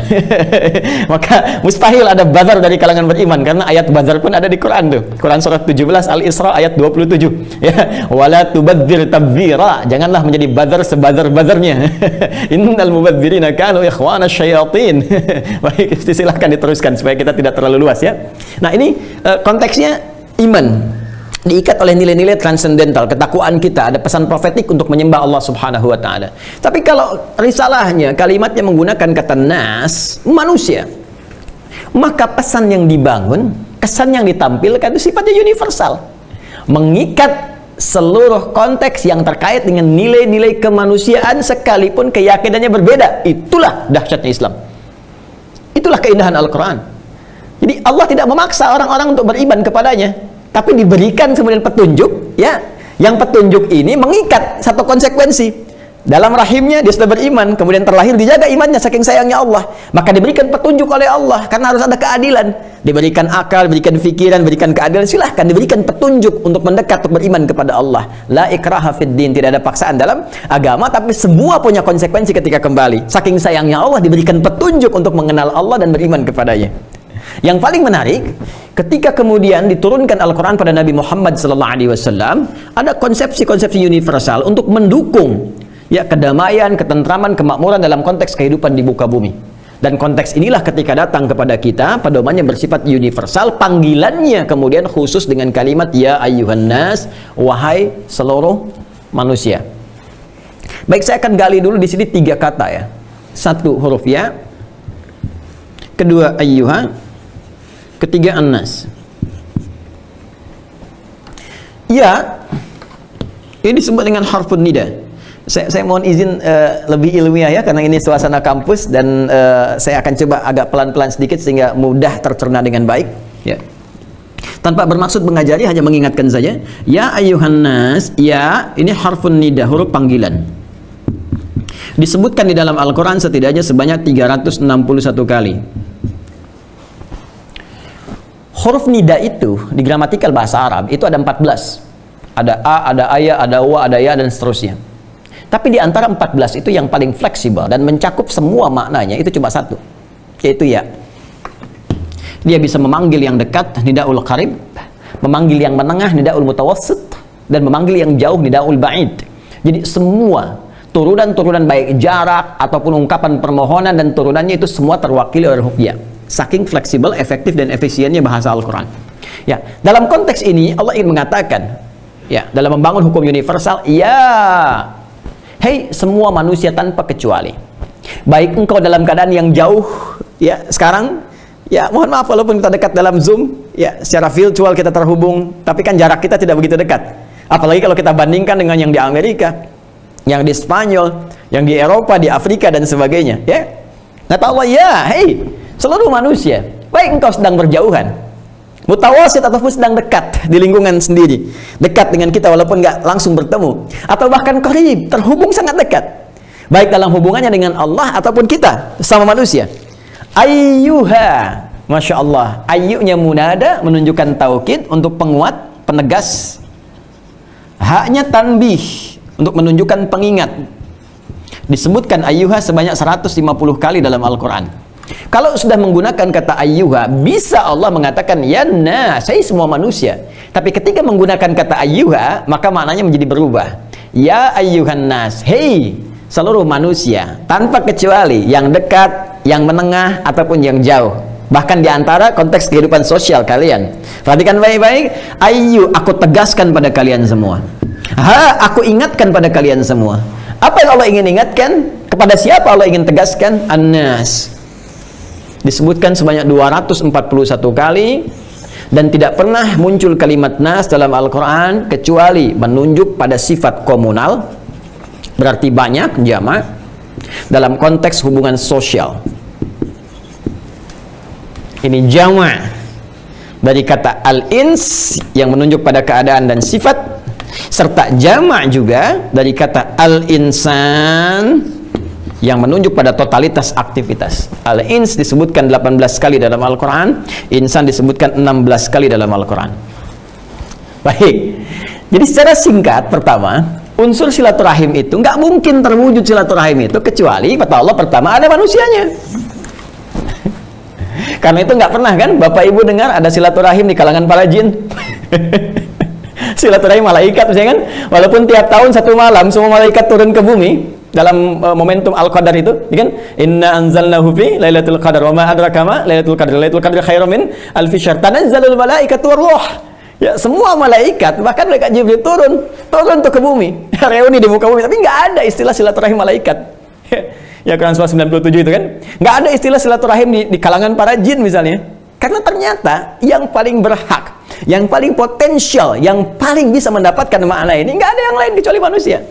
Maka mustahil ada bazar dari kalangan beriman, karena ayat bazar pun ada di Quran tuh. Quran surat 17 Al-Isra ayat 27. Ya, wala tubadzir tabzira. Janganlah menjadi bazar sebazar-bazarnya. Innal mubadzirina kanu ikhwana syayatin. Baik, silakan diteruskan supaya kita tidak terlalu luas ya. Nah, ini konteksnya iman. Diikat oleh nilai-nilai transendental, ketakwaan kita, ada pesan profetik untuk menyembah Allah Subhanahu wa Ta'ala. Tapi kalau risalahnya, kalimatnya menggunakan kata nas, manusia, maka pesan yang dibangun, kesan yang ditampilkan itu sifatnya universal, mengikat seluruh konteks yang terkait dengan nilai-nilai kemanusiaan sekalipun keyakinannya berbeda. Itulah dahsyatnya Islam, itulah keindahan Al-Quran. Jadi Allah tidak memaksa orang-orang untuk beriman kepadanya, tapi diberikan kemudian petunjuk ya, yang petunjuk ini mengikat satu konsekuensi. Dalam rahimnya dia sudah beriman, kemudian terlahir dijaga imannya saking sayangnya Allah, maka diberikan petunjuk oleh Allah karena harus ada keadilan. Diberikan akal, diberikan pikiran, diberikan keadilan, silahkan diberikan petunjuk untuk mendekat, untuk beriman kepada Allah. La ikraha fid din, tidak ada paksaan dalam agama, tapi semua punya konsekuensi ketika kembali. Saking sayangnya Allah diberikan petunjuk untuk mengenal Allah dan beriman kepadanya. Yang paling menarik, ketika kemudian diturunkan Al-Quran pada Nabi Muhammad SAW, ada konsepsi-konsepsi universal untuk mendukung ya kedamaian, ketentraman, kemakmuran dalam konteks kehidupan di muka bumi. Dan konteks inilah ketika datang kepada kita, pedomannya bersifat universal, panggilannya kemudian khusus dengan kalimat ya ayyuhan nas, wahai seluruh manusia. Baik, saya akan gali dulu di sini 3 kata ya. 1 huruf ya, kedua ayyuha, ketiga an-nas. Ya, ini disebut dengan harfun nida. Saya mohon izin lebih ilmiah ya, karena ini suasana kampus dan saya akan coba agak pelan-pelan sedikit sehingga mudah tercerna dengan baik ya. Tanpa bermaksud mengajari, hanya mengingatkan saja. Ya ayyuhan nas, ya ini harfun nida, huruf panggilan. Disebutkan di dalam Al-Qur'an setidaknya sebanyak 361 kali. Huruf nida itu di gramatikal bahasa Arab itu ada 14. Ada a, ada aya, ada wa, ada ya dan seterusnya. Tapi di antara 14 itu yang paling fleksibel dan mencakup semua maknanya itu cuma satu, yaitu ya. Dia bisa memanggil yang dekat, nidaul qarib, memanggil yang menengah, nidaul mutawassit, dan memanggil yang jauh, nidaul ba'id. Jadi semua turunan-turunan baik jarak ataupun ungkapan permohonan dan turunannya itu semua terwakili oleh huruf ya. Saking fleksibel, efektif dan efisiennya bahasa Al-Quran. Ya, dalam konteks ini Allah ingin mengatakan, ya, dalam membangun hukum universal, ya, hei semua manusia tanpa kecuali, baik engkau dalam keadaan yang jauh, ya sekarang, ya mohon maaf walaupun kita dekat dalam Zoom, ya secara virtual kita terhubung, tapi kan jarak kita tidak begitu dekat. Apalagi kalau kita bandingkan dengan yang di Amerika, yang di Spanyol, yang di Eropa, di Afrika dan sebagainya, ya. Kata Allah, ya, hei seluruh manusia, baik engkau sedang berjauhan, mutawasit ataupun sedang dekat di lingkungan sendiri, dekat dengan kita walaupun nggak langsung bertemu, atau bahkan qarib, terhubung sangat dekat, baik dalam hubungannya dengan Allah ataupun kita sama manusia. Ayyuha, Masya Allah, ayyunya munada menunjukkan taukid untuk penguat, penegas. Haknya tanbih untuk menunjukkan pengingat. Disebutkan ayyuha sebanyak 150 kali dalam Al-Quran. Kalau sudah menggunakan kata ayyuha, bisa Allah mengatakan ya nas, saya semua manusia. Tapi ketika menggunakan kata ayyuha, maka maknanya menjadi berubah. Ya ayyuhan nas, hei seluruh manusia, tanpa kecuali yang dekat, yang menengah ataupun yang jauh. Bahkan di antara konteks kehidupan sosial kalian. Perhatikan baik-baik. Ayyu, aku tegaskan pada kalian semua. Ha, aku ingatkan pada kalian semua. Apa yang Allah ingin ingatkan? Kepada siapa Allah ingin tegaskan? An-nas. Disebutkan sebanyak 241 kali, dan tidak pernah muncul kalimat nas dalam Al-Quran kecuali menunjuk pada sifat komunal, berarti banyak, jamak, dalam konteks hubungan sosial. Ini jamak dari kata al-ins yang menunjuk pada keadaan dan sifat, serta jamak juga dari kata al-insan yang menunjuk pada totalitas aktivitas. Al-ins disebutkan 18 kali dalam Al-Quran, insan disebutkan 16 kali dalam Al-Quran. Baik, jadi secara singkat, pertama, unsur silaturahim itu nggak mungkin terwujud silaturahim itu kecuali kata Allah pertama ada manusianya. Karena itu nggak pernah kan Bapak Ibu dengar ada silaturahim di kalangan para jin. Silaturahim malaikat misalnya kan, walaupun tiap tahun satu malam semua malaikat turun ke bumi dalam momentum Al-Qadar itu, kan? Inna anzalnahu fi lailatul qadar wa ma adraka ma lailatul qadar. Lailatul qadar khairum min alfi syahr. Tanazzalul malaikatu war-ruh. Ya, semua malaikat, bahkan malaikat Jibril turun tuh ke bumi, reuni di muka bumi, tapi nggak ada istilah silaturahim malaikat. Ya, Quran surah 97 itu kan, nggak ada istilah silaturahim di kalangan para jin misalnya, karena ternyata yang paling berhak, yang paling potensial, yang paling bisa mendapatkan makna ini nggak ada yang lain kecuali manusia.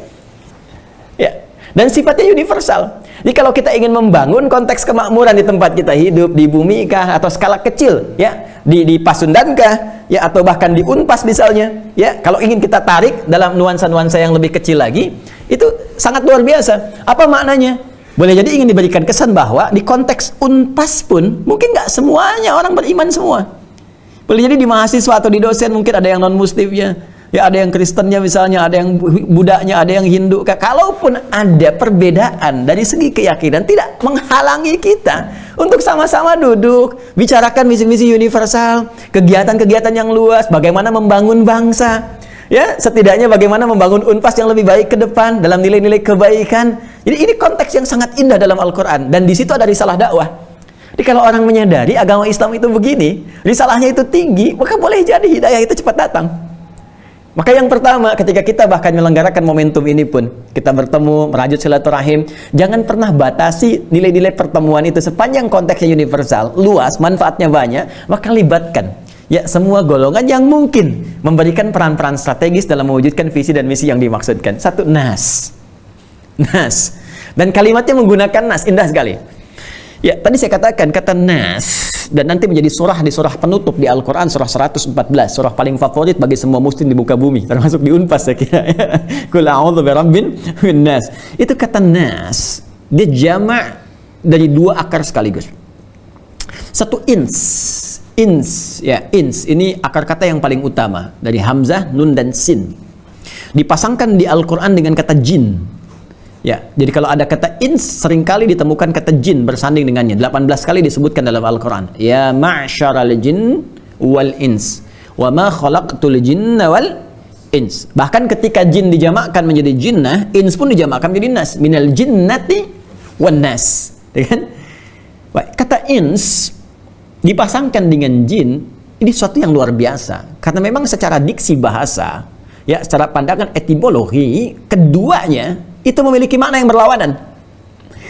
Ya, dan sifatnya universal. Jadi kalau kita ingin membangun konteks kemakmuran di tempat kita hidup, di bumi kah atau skala kecil, ya, di Pasundan kah, ya, atau bahkan di Unpas misalnya, ya, kalau ingin kita tarik dalam nuansa-nuansa yang lebih kecil lagi, itu sangat luar biasa. Apa maknanya? Boleh jadi ingin diberikan kesan bahwa di konteks Unpas pun mungkin nggak semuanya orang beriman semua. Boleh jadi di mahasiswa atau di dosen mungkin ada yang non-muslimnya, ya, ada yang Kristennya misalnya, ada yang Budanya, ada yang Hindu. Kalaupun ada perbedaan dari segi keyakinan, tidak menghalangi kita untuk sama-sama duduk, bicarakan misi-misi universal, kegiatan-kegiatan yang luas, bagaimana membangun bangsa, ya, setidaknya bagaimana membangun Unpas yang lebih baik ke depan dalam nilai-nilai kebaikan. Jadi ini konteks yang sangat indah dalam Al-Quran, dan di situ ada risalah dakwah. Jadi kalau orang menyadari agama Islam itu begini, risalahnya itu tinggi, maka boleh jadi hidayah itu cepat datang. Maka yang pertama, ketika kita bahkan menyelenggarakan momentum ini pun, kita bertemu, merajut silaturahim, jangan pernah batasi nilai-nilai pertemuan itu sepanjang konteksnya universal, luas, manfaatnya banyak, maka libatkan, ya, semua golongan yang mungkin memberikan peran-peran strategis dalam mewujudkan visi dan misi yang dimaksudkan. Satu, nas. Nas. Dan kalimatnya menggunakan nas, indah sekali. Ya, tadi saya katakan kata nas dan nanti menjadi surah di surah penutup di Al-Qur'an, surah 114, surah paling favorit bagi semua muslim di muka bumi, termasuk di Unpas saya kira. Qul a'udzu birabbin nas. Itu kata nas, dia jamak dari dua akar sekaligus. Satu ins ya, ins ini akar kata yang paling utama dari hamzah, nun dan sin. Dipasangkan di Al-Qur'an dengan kata jin. Ya, jadi kalau ada kata ins seringkali ditemukan kata jin bersanding dengannya. 18 kali disebutkan dalam Al-Qur'an. Ya ma'syaral jin wal ins wa ma khalaqtul jinna wal ins. Bahkan ketika jin dijamakkan menjadi jinnah, ins pun dijamakkan menjadi nas. Minal jinnati wan nas. Ya kan? Baik, kata ins dipasangkan dengan jin, ini sesuatu yang luar biasa. Karena memang secara diksi bahasa, ya secara pandangan etimologi, keduanya itu memiliki makna yang berlawanan.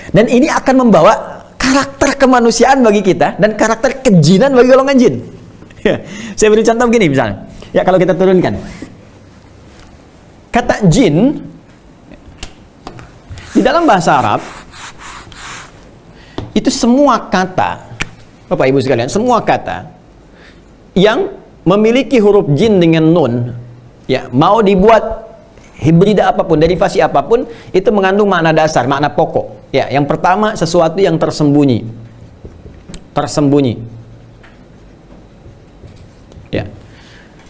Dan ini akan membawa karakter kemanusiaan bagi kita dan karakter kejinan bagi golongan jin. Saya beri contoh begini misalnya. Ya, kalau kita turunkan kata jin di dalam bahasa Arab itu semua kata, Bapak Ibu sekalian, semua kata yang memiliki huruf jin dengan nun, ya, mau dibuat hibrida apapun, derivasi apapun, itu mengandung makna dasar, makna pokok. Ya, yang pertama sesuatu yang tersembunyi. Tersembunyi. Ya.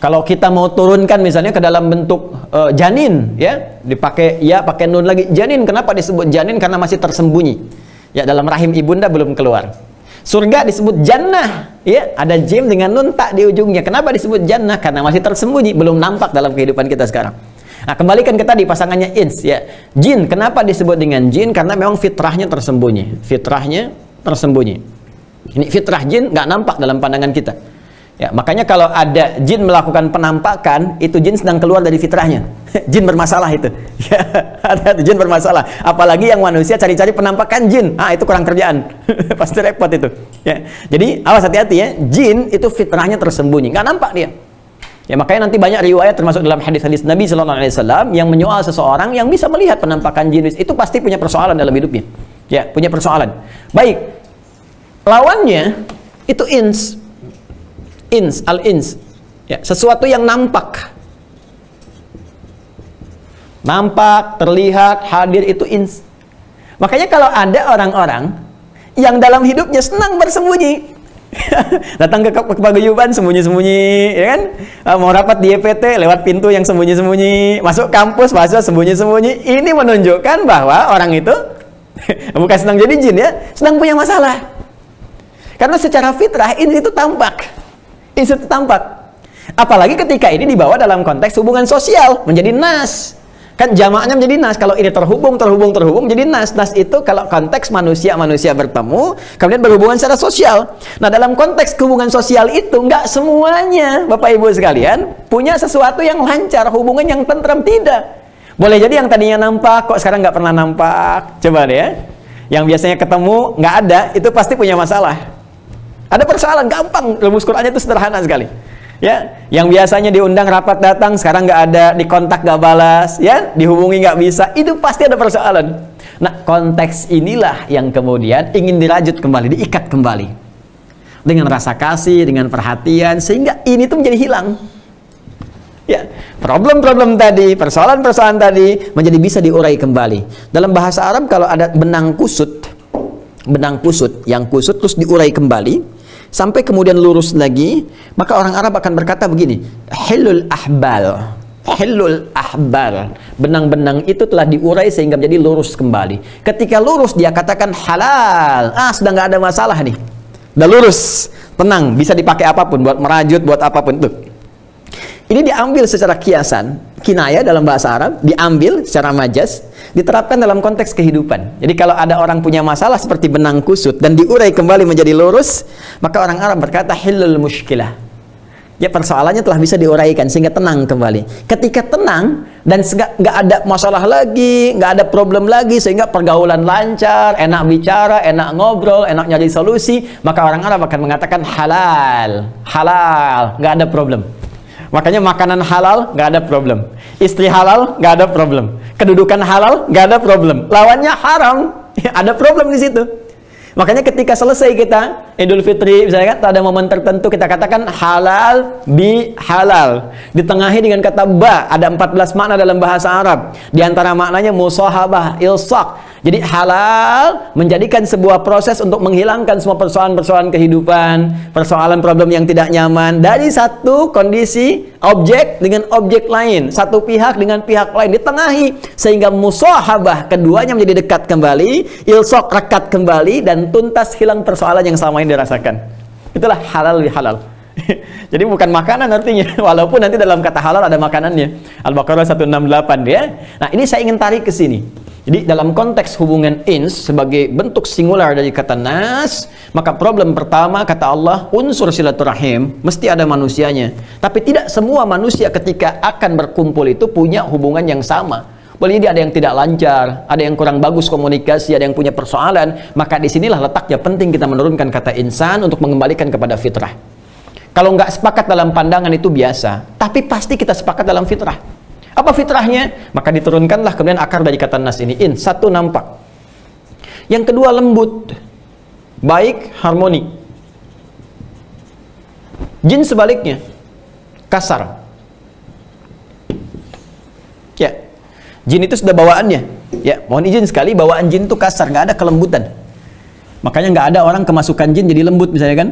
Kalau kita mau turunkan misalnya ke dalam bentuk janin, ya, dipakai ya, pakai nun lagi. Janin, kenapa disebut janin? Karena masih tersembunyi. Ya, dalam rahim ibunda belum keluar. Surga disebut jannah, ya, ada jim dengan nun tak di ujungnya. Kenapa disebut jannah? Karena masih tersembunyi, belum nampak dalam kehidupan kita sekarang. Nah, kembalikan ke tadi pasangannya ins, ya. Jin, kenapa disebut dengan jin? Karena memang fitrahnya tersembunyi. Fitrahnya tersembunyi. Ini fitrah jin nggak nampak dalam pandangan kita. Ya, makanya kalau ada jin melakukan penampakan, itu jin sedang keluar dari fitrahnya. Jin bermasalah itu. Ya, ada jin bermasalah. Apalagi yang manusia cari-cari penampakan jin. Ah, itu kurang kerjaan. Pasti repot itu. Ya. Jadi, awas hati-hati ya. Jin itu fitrahnya tersembunyi, nggak nampak dia. Ya, makanya nanti banyak riwayat termasuk dalam hadis-hadis Nabi Sallallahu Alaihi Wasallam yang menyoal seseorang yang bisa melihat penampakan jin itu pasti punya persoalan dalam hidupnya. Ya, punya persoalan. Baik, lawannya itu ins, al-ins. Ya, sesuatu yang nampak, terlihat, hadir, itu ins. Makanya kalau ada orang-orang yang dalam hidupnya senang bersembunyi, datang ke paguyuban sembunyi-sembunyi, ya kan? Mau rapat di EPT lewat pintu yang sembunyi-sembunyi, masuk kampus bahasa sembunyi-sembunyi. Ini menunjukkan bahwa orang itu bukan senang jadi jin, ya, sedang punya masalah. Karena secara fitrah ini itu tampak, apalagi ketika ini dibawa dalam konteks hubungan sosial menjadi nas. Kan jamaknya menjadi nas. Kalau ini terhubung jadi nas. Nas itu kalau konteks manusia bertemu kemudian berhubungan secara sosial. Nah, dalam konteks hubungan sosial itu nggak semuanya Bapak Ibu sekalian punya sesuatu yang lancar, hubungan yang tentram, tidak. Boleh jadi yang tadinya nampak kok sekarang nggak pernah nampak. Coba deh ya. Yang biasanya ketemu nggak ada, itu pasti punya masalah. Ada persoalan, gampang. Rumus Qur'annya itu sederhana sekali. Ya, yang biasanya diundang rapat datang sekarang nggak ada, dikontak nggak balas, ya, dihubungi nggak bisa, itu pasti ada persoalan. Nah, konteks inilah yang kemudian ingin dirajut kembali, diikat kembali dengan rasa kasih, dengan perhatian, sehingga ini tuh menjadi hilang. Ya, problem-problem tadi, persoalan-persoalan tadi menjadi bisa diurai kembali. Dalam bahasa Arab kalau ada benang kusut yang kusut terus diurai kembali sampai kemudian lurus lagi, maka orang Arab akan berkata begini, hilul ahbal. Benang-benang itu telah diurai sehingga menjadi lurus kembali. Ketika lurus dia katakan halal. Sudah nggak ada masalah nih. Udah lurus, tenang, bisa dipakai apapun, buat merajut, buat apapun tuh. Ini diambil secara kiasan, kinayah dalam bahasa Arab, diambil secara majas, diterapkan dalam konteks kehidupan. Jadi kalau ada orang punya masalah seperti benang kusut dan diurai kembali menjadi lurus, maka orang Arab berkata hilul mushkilah. Ya, persoalannya telah bisa diuraikan sehingga tenang kembali. Ketika tenang dan nggak ada masalah lagi, nggak ada problem lagi, sehingga pergaulan lancar, enak bicara, enak ngobrol, enak nyari solusi, maka orang Arab akan mengatakan halal, nggak ada problem. Makanya makanan halal nggak ada problem, istri halal nggak ada problem, kedudukan halal, nggak ada problem. Lawannya haram, ya, ada problem di situ. Makanya ketika selesai kita Idul Fitri, misalnya kan ada momen tertentu kita katakan halal bi halal. Ditengahi dengan kata ba, ada 14 makna dalam bahasa Arab. Di antara maknanya musahabah, ilsaq. Jadi halal menjadikan sebuah proses untuk menghilangkan semua persoalan-persoalan kehidupan, persoalan problem yang tidak nyaman dari satu kondisi objek dengan objek lain, satu pihak dengan pihak lain, ditengahi sehingga musahabah, keduanya menjadi dekat kembali, ilsaq rekat kembali, dan tuntas hilang persoalan yang selama ini dirasakan. Itulah halal bi halal. Jadi bukan makanan artinya, walaupun nanti dalam kata halal ada makanannya. Al-Baqarah 168 ya. Nah, ini saya ingin tarik ke sini. Jadi dalam konteks hubungan ins sebagai bentuk singular dari kata nas, maka problem pertama kata Allah, unsur silaturahim mesti ada manusianya. Tapi tidak semua manusia ketika akan berkumpul itu punya hubungan yang sama. Boleh jadi ada yang tidak lancar, ada yang kurang bagus komunikasi, ada yang punya persoalan. Maka disinilah letaknya penting kita menurunkan kata insan untuk mengembalikan kepada fitrah. Kalau nggak sepakat dalam pandangan itu biasa, tapi pasti kita sepakat dalam fitrah. Apa fitrahnya? Maka diturunkanlah kemudian akar dari kata nas ini. In, satu nampak. Yang kedua lembut, baik, harmoni. Jin sebaliknya, kasar. Ya, jin itu sudah bawaannya. Ya, mohon izin sekali, bawaan jin itu kasar, nggak ada kelembutan. Makanya nggak ada orang kemasukan jin jadi lembut misalnya kan.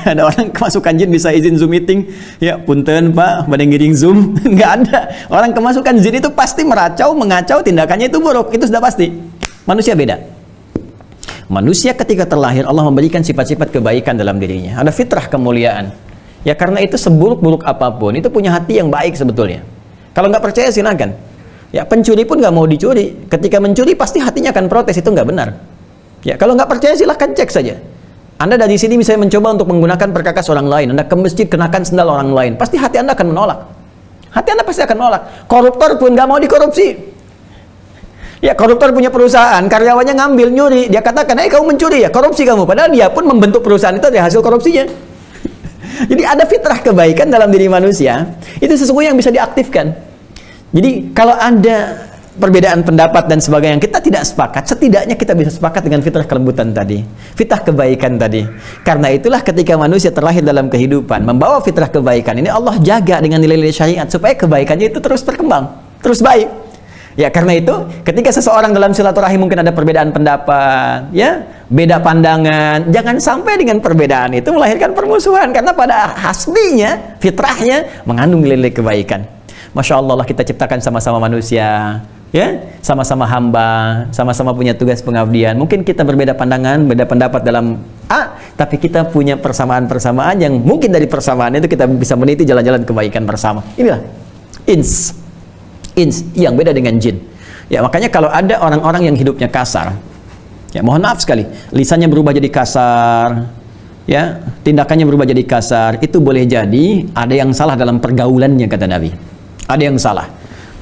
Ada orang kemasukan jin bisa izin Zoom meeting. Ya punten Pak, pada ngiring Zoom. Nggak ada. Orang kemasukan jin itu pasti meracau, mengacau, tindakannya itu buruk. Itu sudah pasti. Manusia beda. Manusia ketika terlahir Allah memberikan sifat-sifat kebaikan dalam dirinya. Ada fitrah kemuliaan. Ya karena itu seburuk-buruk apapun itu punya hati yang baik sebetulnya. Kalau nggak percaya silakan. Ya pencuri pun nggak mau dicuri. Ketika mencuri pasti hatinya akan protes, itu nggak benar. Ya, kalau nggak percaya silahkan cek saja. Anda dari sini misalnya mencoba untuk menggunakan perkakas orang lain, Anda ke masjid kenakan sendal orang lain, pasti hati Anda akan menolak. Hati Anda pasti akan menolak. Koruptor pun nggak mau dikorupsi. Ya, koruptor punya perusahaan, karyawannya ngambil, nyuri, dia katakan, kamu mencuri ya, korupsi kamu. Padahal dia pun membentuk perusahaan itu dari hasil korupsinya. Jadi ada fitrah kebaikan dalam diri manusia, itu sesungguhnya yang bisa diaktifkan. Jadi kalau ada perbedaan pendapat dan sebagainya yang kita tidak sepakat, setidaknya kita bisa sepakat dengan fitrah kelembutan tadi, fitrah kebaikan tadi. Karena itulah ketika manusia terlahir dalam kehidupan membawa fitrah kebaikan ini, Allah jaga dengan nilai-nilai syariat supaya kebaikannya itu terus berkembang, terus baik. Ya karena itu ketika seseorang dalam silaturahim mungkin ada perbedaan pendapat, ya beda pandangan, jangan sampai dengan perbedaan itu melahirkan permusuhan, karena pada aslinya fitrahnya mengandung nilai-nilai kebaikan. Masya Allah lah kita ciptakan sama-sama manusia, ya sama-sama hamba, sama-sama punya tugas pengabdian. Mungkin kita berbeda pandangan, beda pendapat dalam A, tapi kita punya persamaan-persamaan yang mungkin dari persamaan itu kita bisa meniti jalan-jalan kebaikan bersama. Inilah ins yang beda dengan jin. Ya makanya kalau ada orang-orang yang hidupnya kasar, ya mohon maaf sekali, lisannya berubah jadi kasar, ya tindakannya berubah jadi kasar, itu boleh jadi ada yang salah dalam pergaulannya kata Nabi. Ada yang salah.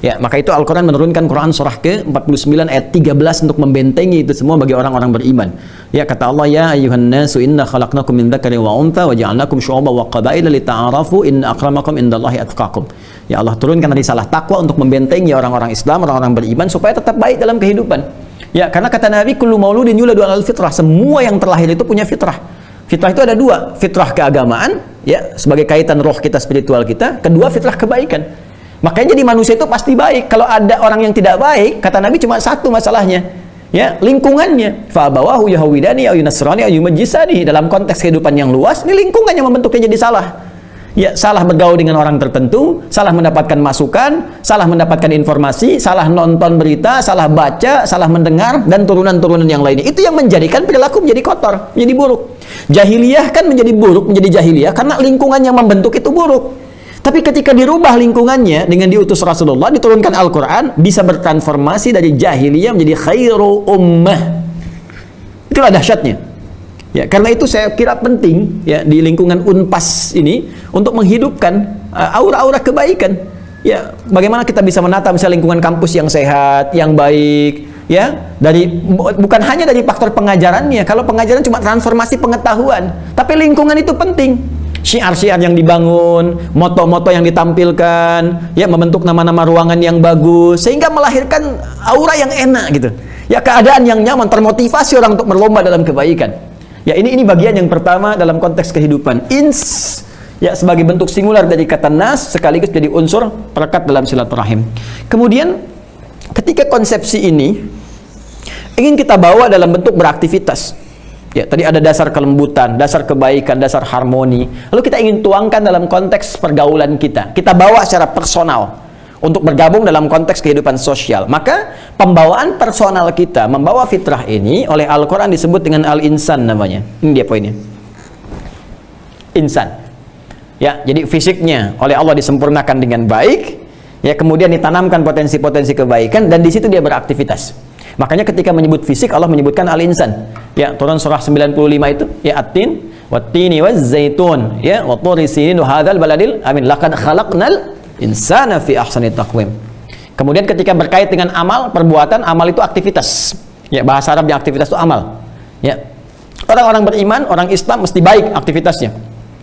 Ya, maka itu Al-Quran menurunkan Quran surah ke-49 ayat 13 untuk membentengi itu semua bagi orang-orang beriman. Ya, kata Allah, ya ayyuhan nasu inna khalaqnakum min dzakarin wa untha wa ja'alnakum syu'uban wa qabaila lita'arafu inna akramakum indallahi atqakum. Ya Allah turunkan risalah takwa untuk membentengi orang-orang Islam, orang-orang beriman supaya tetap baik dalam kehidupan. Ya, karena kata Nabi, kullu mauludin yuladu 'alal fitrah, semua yang terlahir itu punya fitrah. Fitrah itu ada dua, fitrah keagamaan, ya sebagai kaitan roh kita, spiritual kita. Kedua, fitrah kebaikan. Makanya jadi manusia itu pasti baik. Kalau ada orang yang tidak baik, kata Nabi cuma satu masalahnya, ya lingkungannya. Fa abawahu yahwidani aw yunasrani aw yumajjisani. Dalam konteks kehidupan yang luas, ini lingkungannya membentuknya jadi salah. Ya, salah bergaul dengan orang tertentu, salah mendapatkan masukan, salah mendapatkan informasi, salah nonton berita, salah baca, salah mendengar, dan turunan-turunan yang lainnya. Itu yang menjadikan perilaku menjadi kotor, menjadi buruk. Jahiliyah kan menjadi buruk, menjadi jahiliyah karena lingkungan yang membentuk itu buruk. Tapi ketika dirubah lingkungannya dengan diutus Rasulullah, diturunkan Al-Quran, bisa bertransformasi dari jahiliyah menjadi khairu ummah. Itulah dahsyatnya. Ya, karena itu saya kira penting ya di lingkungan Unpas ini untuk menghidupkan aura-aura kebaikan. Ya, bagaimana kita bisa menata misalnya lingkungan kampus yang sehat, yang baik, ya, bukan hanya dari faktor pengajarannya. Kalau pengajaran cuma transformasi pengetahuan, tapi lingkungan itu penting. syiar-syiar yang dibangun, moto-moto yang ditampilkan, ya membentuk nama-nama ruangan yang bagus, sehingga melahirkan aura yang enak gitu. Ya keadaan yang nyaman, termotivasi orang untuk berlomba dalam kebaikan. Ya ini bagian yang pertama dalam konteks kehidupan. Ya sebagai bentuk singular dari kata nas sekaligus jadi unsur perekat dalam silaturahim. Kemudian ketika konsepsi ini ingin kita bawa dalam bentuk beraktivitas. Ya, tadi ada dasar kelembutan, dasar kebaikan, dasar harmoni. Lalu kita ingin tuangkan dalam konteks pergaulan kita. Kita bawa secara personal untuk bergabung dalam konteks kehidupan sosial. Maka pembawaan personal kita, membawa fitrah ini oleh Al-Quran disebut dengan al-insan namanya. Ini dia poinnya. Insan. Ya, jadi fisiknya oleh Allah disempurnakan dengan baik. Ya, kemudian ditanamkan potensi-potensi kebaikan dan di situ dia beraktivitas. Makanya ketika menyebut fisik Allah menyebutkan al-insan. Ya, turun surah 95 itu, ya at-tin wat-tini waz-zaitun, ya wa turi sinin wa hadzal baladil amin laqad khalaqnal insana fi ahsani taqwim. Kemudian ketika berkait dengan amal, perbuatan, amal itu aktivitas. Ya, bahasa Arabnya aktivitas itu amal. Ya. Orang-orang beriman, orang Islam mesti baik aktivitasnya.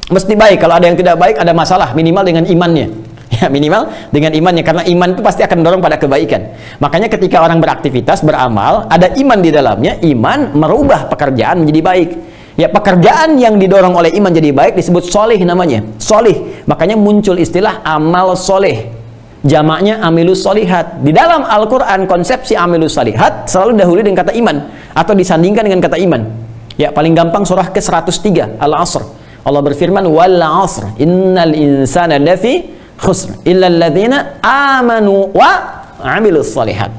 Mesti baik. Kalau ada yang tidak baik, ada masalah minimal dengan imannya. Ya, minimal dengan imannya, karena iman itu pasti akan mendorong pada kebaikan. Makanya ketika orang beraktivitas, beramal, ada iman di dalamnya, iman merubah pekerjaan menjadi baik. Ya, pekerjaan yang didorong oleh iman jadi baik disebut soleh namanya. Soleh. Makanya muncul istilah amal soleh. Jamaknya amilus solihat. Di dalam Al-Quran konsepsi amilus solihat selalu dahulu dengan kata iman atau disandingkan dengan kata iman. Ya, paling gampang surah ke-103 Al-Asr. Allah berfirman wal 'asr innal insana lafi khusr illal ladzina amanu wa 'amilus shalihat.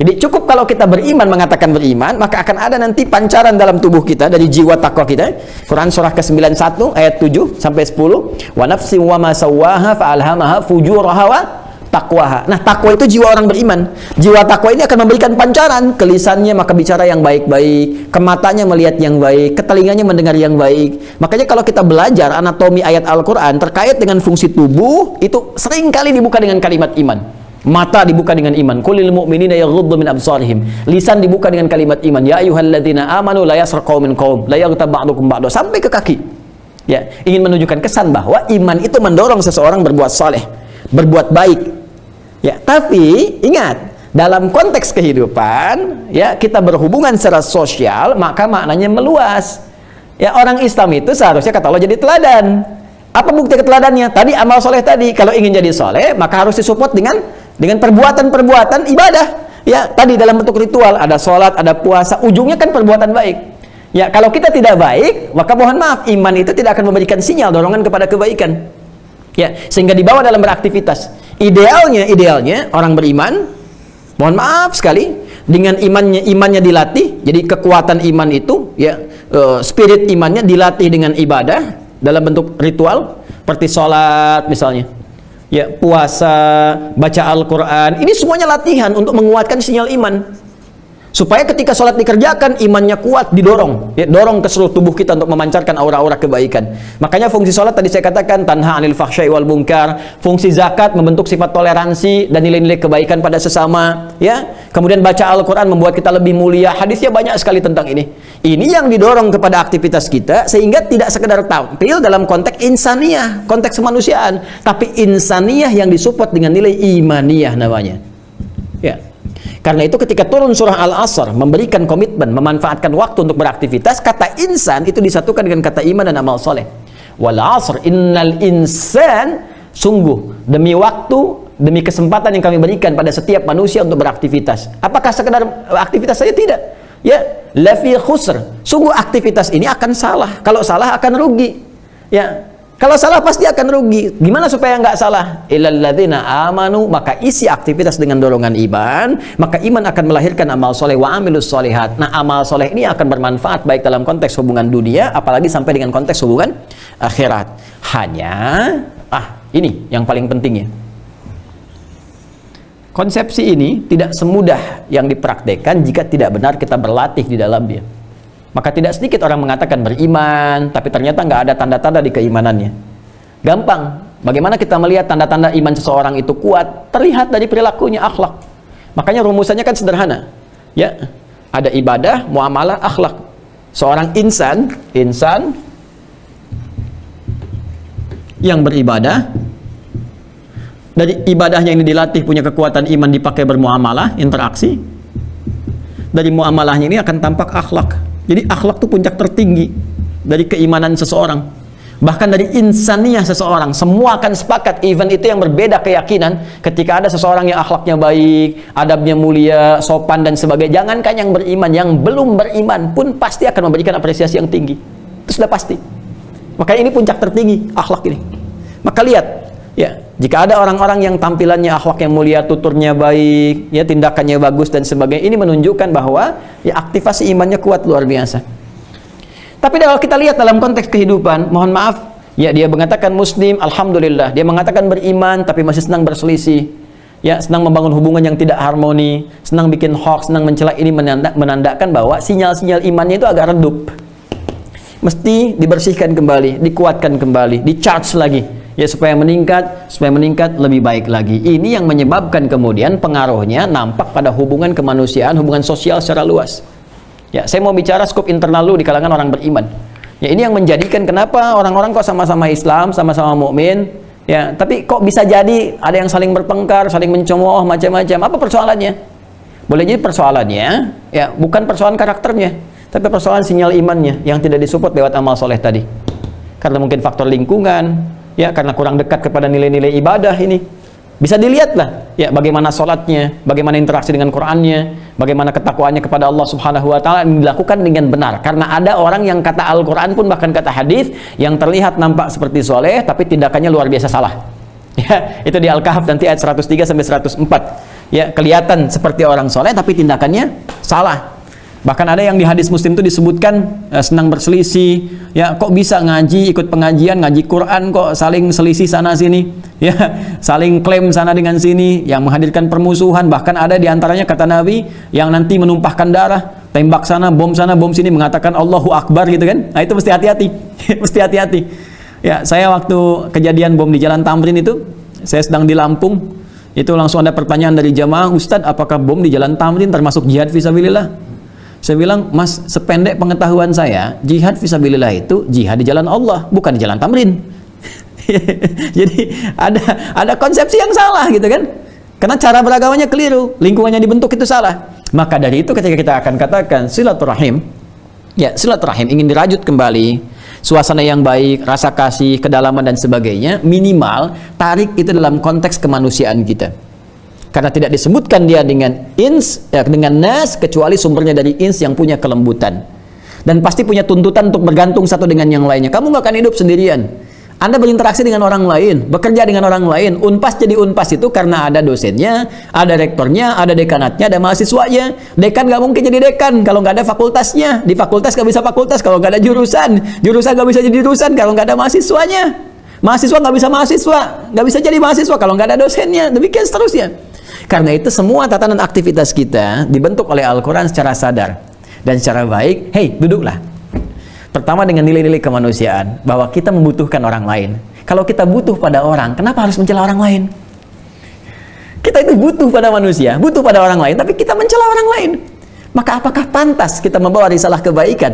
Jadi cukup kalau kita beriman, mengatakan beriman, maka akan ada nanti pancaran dalam tubuh kita dari jiwa takwa kita. Quran surah ke-91 ayat 7 sampai 10. Wa nafsi wa ma sawwaha fa alhamaha fujuraha wa taqwaha. Nah, takwa itu jiwa orang beriman. Jiwa takwa ini akan memberikan pancaran, ke lisannya maka bicara yang baik-baik, ke matanya melihat yang baik, ke telinganya mendengar yang baik. Makanya kalau kita belajar anatomi ayat Al-Quran terkait dengan fungsi tubuh, itu sering kali dibuka dengan kalimat iman. Mata dibuka dengan iman. Qulil mu'minina yaghuddu min absarihim. Lisan dibuka dengan kalimat iman. Ya ayyuhalladzina amanu la yaskhar qaumin qaum la yaghtab ba'dukum ba'da, sampai ke kaki. Ya, ingin menunjukkan kesan bahwa iman itu mendorong seseorang berbuat saleh, berbuat baik. Ya, tapi ingat, dalam konteks kehidupan, ya kita berhubungan secara sosial, maka maknanya meluas. Ya, orang Islam itu seharusnya kata Allah jadi teladan. Apa bukti keteladannya? Tadi amal soleh tadi. Kalau ingin jadi soleh, maka harus disupport dengan perbuatan-perbuatan ibadah. Ya, tadi dalam bentuk ritual, ada sholat, ada puasa, ujungnya kan perbuatan baik. Ya, kalau kita tidak baik, maka mohon maaf, iman itu tidak akan memberikan sinyal dorongan kepada kebaikan. Ya, sehingga dibawa dalam beraktivitas. Idealnya orang beriman, mohon maaf sekali, dengan imannya dilatih. Jadi kekuatan iman itu, ya, spirit imannya dilatih dengan ibadah dalam bentuk ritual, seperti sholat misalnya, ya, puasa, baca Al-Quran. Ini semuanya latihan untuk menguatkan sinyal iman. Supaya ketika sholat dikerjakan, imannya kuat, didorong, ya, dorong ke seluruh tubuh kita untuk memancarkan aura-aura kebaikan. Makanya fungsi sholat tadi saya katakan, tanha anil fahsyai wal munkar. Fungsi zakat membentuk sifat toleransi dan nilai-nilai kebaikan pada sesama. Ya, kemudian baca Al-Quran membuat kita lebih mulia. Hadisnya banyak sekali tentang ini. Ini yang didorong kepada aktivitas kita, sehingga tidak sekedar tampil dalam konteks insaniyah, konteks kemanusiaan, tapi insaniyah yang disupport dengan nilai imaniyah namanya. Ya. Karena itu ketika turun surah Al-Asr memberikan komitmen, memanfaatkan waktu untuk beraktivitas, kata insan itu disatukan dengan kata iman dan amal soleh. Wal 'asr innal insan, sungguh demi waktu, demi kesempatan yang kami berikan pada setiap manusia untuk beraktivitas. Apakah sekedar aktivitas saja? Tidak. Ya, lafi khusr. Sungguh aktivitas ini akan salah. Kalau salah akan rugi. Ya. Kalau salah pasti akan rugi. Gimana supaya nggak salah? Illal ladzina amanu, maka isi aktivitas dengan dorongan iman, maka iman akan melahirkan amal soleh wa amilus solihat. Nah, amal soleh ini akan bermanfaat baik dalam konteks hubungan dunia, apalagi sampai dengan konteks hubungan akhirat. Hanya, ini yang paling pentingnya. Konsepsi ini tidak semudah yang dipraktekkan jika tidak benar kita berlatih di dalamnya. Maka tidak sedikit orang mengatakan beriman, tapi ternyata nggak ada tanda-tanda di keimanannya. Gampang. Bagaimana kita melihat tanda-tanda iman seseorang itu kuat? Terlihat dari perilakunya, akhlak. Makanya rumusannya kan sederhana. Ya, ada ibadah, muamalah, akhlak. Seorang insan yang beribadah, dari ibadahnya ini dilatih punya kekuatan iman, dipakai bermuamalah, interaksi. Dari muamalahnya ini akan tampak akhlak. Jadi akhlak itu puncak tertinggi dari keimanan seseorang. Bahkan dari insaniah seseorang, semua akan sepakat, even itu yang berbeda keyakinan, ketika ada seseorang yang akhlaknya baik, adabnya mulia, sopan dan sebagainya, jangankan yang beriman, yang belum beriman pun pasti akan memberikan apresiasi yang tinggi. Itu sudah pasti. Makanya ini puncak tertinggi akhlak ini. Maka lihat, ya, jika ada orang-orang yang tampilannya akhlak yang mulia, tuturnya baik, ya, tindakannya bagus dan sebagainya, ini menunjukkan bahwa ya aktivasi imannya kuat luar biasa. Tapi kalau kita lihat dalam konteks kehidupan, mohon maaf, ya, dia mengatakan muslim, alhamdulillah, dia mengatakan beriman tapi masih senang berselisih, ya, senang membangun hubungan yang tidak harmoni, senang bikin hoax, senang mencela, ini menandakan bahwa sinyal-sinyal imannya itu agak redup. Mesti dibersihkan kembali, dikuatkan kembali, di-charge lagi, ya, supaya meningkat lebih baik lagi. Ini yang menyebabkan kemudian pengaruhnya nampak pada hubungan kemanusiaan, hubungan sosial secara luas. Ya, saya mau bicara skop internal dulu di kalangan orang beriman. Ya, ini yang menjadikan kenapa orang-orang kok sama-sama Islam, sama-sama mukmin, ya, tapi kok bisa jadi ada yang saling bertengkar, saling mencemooh macam-macam. Apa persoalannya? Boleh jadi persoalannya, ya, bukan persoalan karakternya, tapi persoalan sinyal imannya yang tidak disupport lewat amal soleh tadi. Karena mungkin faktor lingkungan, ya, karena kurang dekat kepada nilai-nilai ibadah ini. Bisa dilihatlah, ya, bagaimana sholatnya, bagaimana interaksi dengan Qur'annya, bagaimana ketakwaannya kepada Allah Subhanahu Wa Taala dilakukan dengan benar. Karena ada orang yang kata Al-Quran pun bahkan kata hadis yang terlihat nampak seperti soleh, tapi tindakannya luar biasa salah. Ya, itu di Al-Kahf nanti ayat 103 sampai 104. Ya, kelihatan seperti orang soleh, tapi tindakannya salah. Bahkan ada yang di hadis Muslim itu disebutkan senang berselisih, ya, kok bisa ngaji, ikut pengajian, ngaji Quran kok saling selisih sana sini, ya, saling klaim sana dengan sini, yang menghadirkan permusuhan. Bahkan ada di antaranya kata Nabi yang nanti menumpahkan darah, tembak sana, bom sini, mengatakan Allahu Akbar gitu kan. Nah, itu mesti hati-hati. Mesti hati-hati. Ya, saya waktu kejadian bom di Jalan Tamrin itu, saya sedang di Lampung, itu langsung ada pertanyaan dari jamaah, Ustadz, apakah bom di Jalan Tamrin termasuk jihad fisabilillah? Saya bilang, Mas, sependek pengetahuan saya, jihad fisabilillah itu jihad di jalan Allah, bukan di Jalan Tamrin. Jadi ada konsepsi yang salah gitu kan? Karena cara beragamannya keliru, lingkungannya dibentuk itu salah. Maka dari itu ketika kita akan katakan silaturahim, ya, silaturahim ingin dirajut kembali, suasana yang baik, rasa kasih, kedalaman dan sebagainya, minimal tarik itu dalam konteks kemanusiaan kita. Karena tidak disebutkan dia dengan ins, ya, dengan nas, kecuali sumbernya dari ins yang punya kelembutan. Dan pasti punya tuntutan untuk bergantung satu dengan yang lainnya. Kamu nggak akan hidup sendirian. Anda berinteraksi dengan orang lain, bekerja dengan orang lain. Unpas jadi unpas itu karena ada dosennya, ada rektornya, ada dekanatnya, ada mahasiswanya. Dekan nggak mungkin jadi dekan kalau nggak ada fakultasnya. Di fakultas nggak bisa fakultas kalau nggak ada jurusan. Jurusan nggak bisa jadi jurusan kalau nggak ada mahasiswanya. Mahasiswa nggak bisa mahasiswa, nggak bisa jadi mahasiswa kalau nggak ada dosennya. Demikian seterusnya. Karena itu semua tatanan aktivitas kita dibentuk oleh Al-Quran secara sadar dan secara baik. Hei, duduklah. Pertama dengan nilai-nilai kemanusiaan, bahwa kita membutuhkan orang lain. Kalau kita butuh pada orang, kenapa harus mencela orang lain? Kita itu butuh pada manusia, butuh pada orang lain, tapi kita mencela orang lain. Maka apakah pantas kita membawa risalah kebaikan,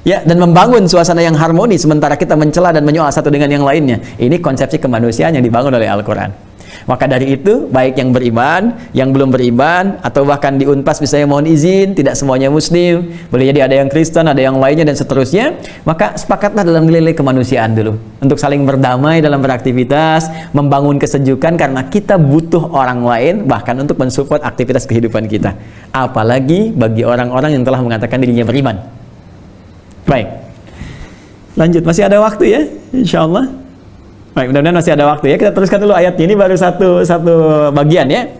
ya, dan membangun suasana yang harmoni sementara kita mencela dan menyoal satu dengan yang lainnya? Ini konsepsi kemanusiaan yang dibangun oleh Al-Quran. Maka dari itu, baik yang beriman, yang belum beriman, atau bahkan di Unpas misalnya mohon izin, tidak semuanya Muslim, boleh jadi ada yang Kristen, ada yang lainnya, dan seterusnya. Maka sepakatlah dalam nilai-nilai kemanusiaan dulu, untuk saling berdamai dalam beraktivitas, membangun kesejukan, karena kita butuh orang lain, bahkan untuk mensupport aktivitas kehidupan kita. Apalagi bagi orang-orang yang telah mengatakan dirinya beriman. Baik, lanjut, masih ada waktu ya, insya Allah. Baik, mudah-mudahan masih ada waktu ya. Kita teruskan dulu ayatnya, ini baru satu bagian ya.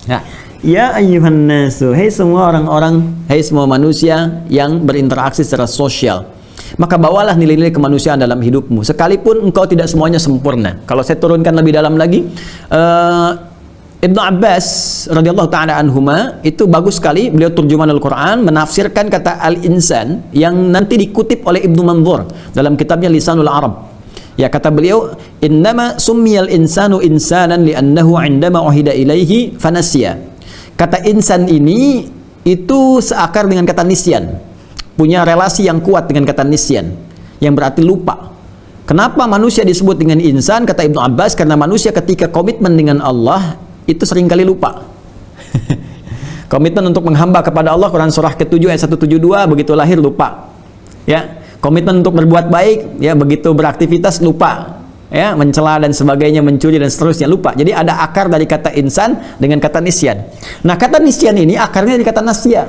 Nah, ya ayyuhan nasu, hei semua orang-orang, hei semua manusia yang berinteraksi secara sosial, maka bawalah nilai-nilai kemanusiaan dalam hidupmu, sekalipun engkau tidak semuanya sempurna. Kalau saya turunkan lebih dalam lagi, Ibnu Abbas radhiyallahu ta'ala anhuma itu bagus sekali, beliau turjuman Al-Quran menafsirkan kata al-insan yang nanti dikutip oleh Ibnu Manzur dalam kitabnya Lisanul Arab. Ya, kata beliau, innama summiyal insanu insanan li'annahu 'indama uhida ilaihi fanasya. Kata insan ini itu seakar dengan kata nisyan, punya relasi yang kuat dengan kata nisyan, yang berarti lupa. Kenapa manusia disebut dengan insan? Kata Ibnu Abbas, karena manusia ketika komitmen dengan Allah itu seringkali lupa. Komitmen untuk menghamba kepada Allah, Quran surah ke-7 ayat 172, begitu lahir lupa. Ya, komitmen untuk berbuat baik, ya begitu beraktivitas lupa. Ya, mencela dan sebagainya, mencuri dan seterusnya lupa. Jadi ada akar dari kata insan dengan kata nisyan. Nah, kata nisyan ini akarnya dari kata nasya.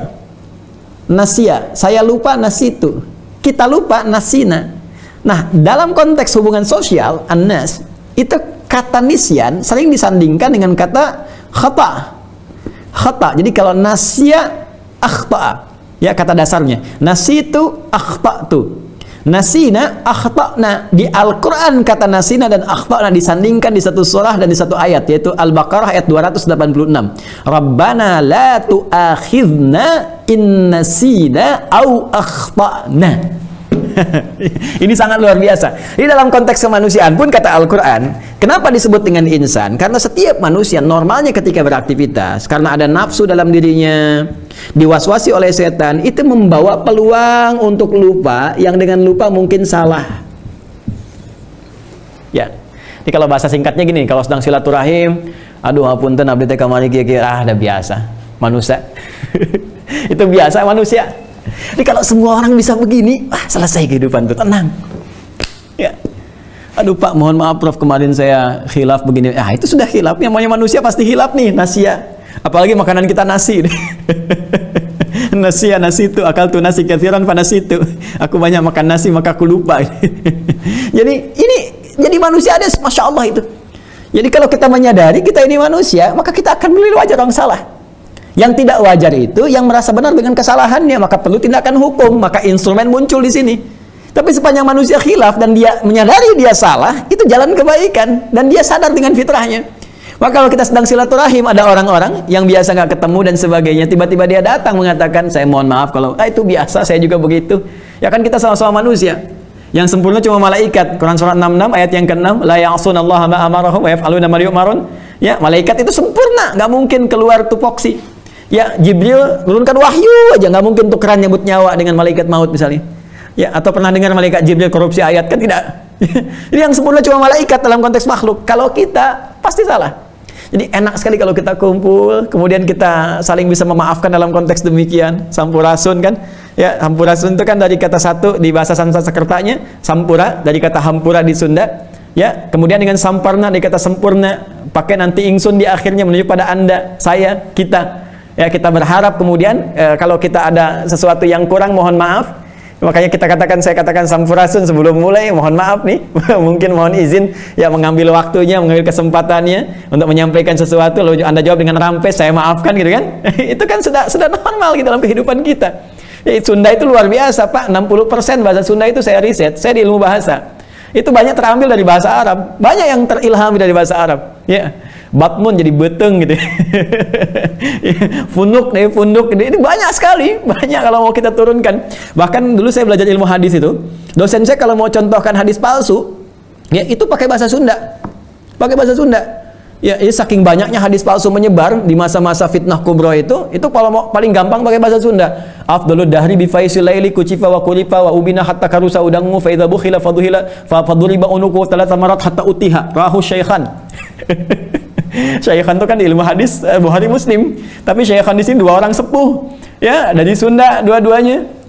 Nasya, saya lupa, nasitu. Kita lupa, nasina. Nah, dalam konteks hubungan sosial, annas, itu kata nisyan sering disandingkan dengan kata khata. Khata. Jadi kalau nasya, akhta. Ya, kata dasarnya. Nasitu, akhtatu. Nasina, akhtana. Di Al-Quran kata nasina dan akhtana disandingkan di satu surah dan di satu ayat, yaitu Al-Baqarah ayat 286. Rabbana la tu'akhidna in nasina au akhtana. Ini sangat luar biasa. Di dalam konteks kemanusiaan pun kata Al-Quran, kenapa disebut dengan insan? Karena setiap manusia normalnya ketika beraktivitas, karena ada nafsu dalam dirinya, diwaswasi oleh setan, itu membawa peluang untuk lupa, yang dengan lupa mungkin salah. Ya, ini kalau bahasa singkatnya gini, kalau sedang silaturahim, aduh apunten abdi teh kamari kieu-kieu, udah biasa manusia. Itu biasa manusia. Jadi kalau semua orang bisa begini, selesai kehidupan tuh, tenang. Ya. Aduh Pak, mohon maaf Prof, kemarin saya khilaf begini. Itu sudah khilaf, yang namanya manusia pasti khilaf nih, nasia. Apalagi makanan kita nasi. Nasia, nasi itu, akal tuh nasi kathiran panasi itu. Aku banyak makan nasi maka aku lupa. Jadi manusia ada, Masya Allah itu. Jadi kalau kita menyadari kita ini manusia, maka kita akan menilai wajar orang salah. Yang tidak wajar itu yang merasa benar dengan kesalahannya, maka perlu tindakan hukum, maka instrumen muncul di sini. Tapi sepanjang manusia khilaf dan dia menyadari dia salah, itu jalan kebaikan dan dia sadar dengan fitrahnya. Maka kalau kita sedang silaturahim, ada orang-orang yang biasa nggak ketemu dan sebagainya, tiba-tiba dia datang mengatakan, saya mohon maaf kalau itu biasa, saya juga begitu. Ya kan kita sama-sama manusia. Yang sempurna cuma malaikat. Quran surah 66 ayat yang ke-6, la ya'sunallaha ma amarahum wa yaf'aluna ma yu'marun. Ya, malaikat itu sempurna, nggak mungkin keluar tupoksi. Ya, Jibril turunkan wahyu aja, nggak mungkin tukeran nyebut nyawa dengan malaikat maut misalnya. Ya, atau pernah dengar malaikat Jibril korupsi ayat? Kan tidak. Ini yang sempurna cuma malaikat dalam konteks makhluk. Kalau kita pasti salah. Jadi enak sekali kalau kita kumpul, kemudian kita saling bisa memaafkan dalam konteks demikian. Sampurasun kan? Ya, sampurasun itu kan dari kata satu di bahasa Sanskertanya, sampura dari kata hampura di Sunda. Ya, kemudian dengan samparna dari kata sempurna, pakai nanti ingsun di akhirnya menuju pada Anda, saya, kita. Ya, kita berharap kemudian kalau kita ada sesuatu yang kurang, mohon maaf. Makanya saya katakan sampurasun sebelum mulai, mohon maaf nih. Mungkin mohon izin ya mengambil waktunya, mengambil kesempatannya untuk menyampaikan sesuatu, lalu Anda jawab dengan rampes, saya maafkan gitu kan. Itu kan sudah normal gitu dalam kehidupan kita. Ya, Sunda itu luar biasa Pak, 60% bahasa Sunda itu saya riset, saya di ilmu bahasa. Itu banyak terambil dari bahasa Arab, banyak yang terilhami dari bahasa Arab. Ya. Batmun jadi beteng gitu. Funuk deh, funduk. Ini banyak sekali, banyak kalau mau kita turunkan. Bahkan dulu saya belajar ilmu hadis itu, dosen saya kalau mau contohkan hadis palsu, ya itu pakai bahasa Sunda. Pakai bahasa Sunda. Ya, ini saking banyaknya hadis palsu menyebar di masa-masa fitnah kubro itu kalau mau paling gampang pakai bahasa Sunda. Afdalud dahri bi faisil laili kucifa wa kulifa wa ubina hatta karusa udangu fa idza bukhila fadhila fa fadriba unuku thalatha marat hatta utiha. Rahu Syaikhan. Syaikhan itu kan di ilmu hadis Bukhari Muslim, tapi Syaikhan di sini dua orang sepuh, ya dari Sunda dua-duanya.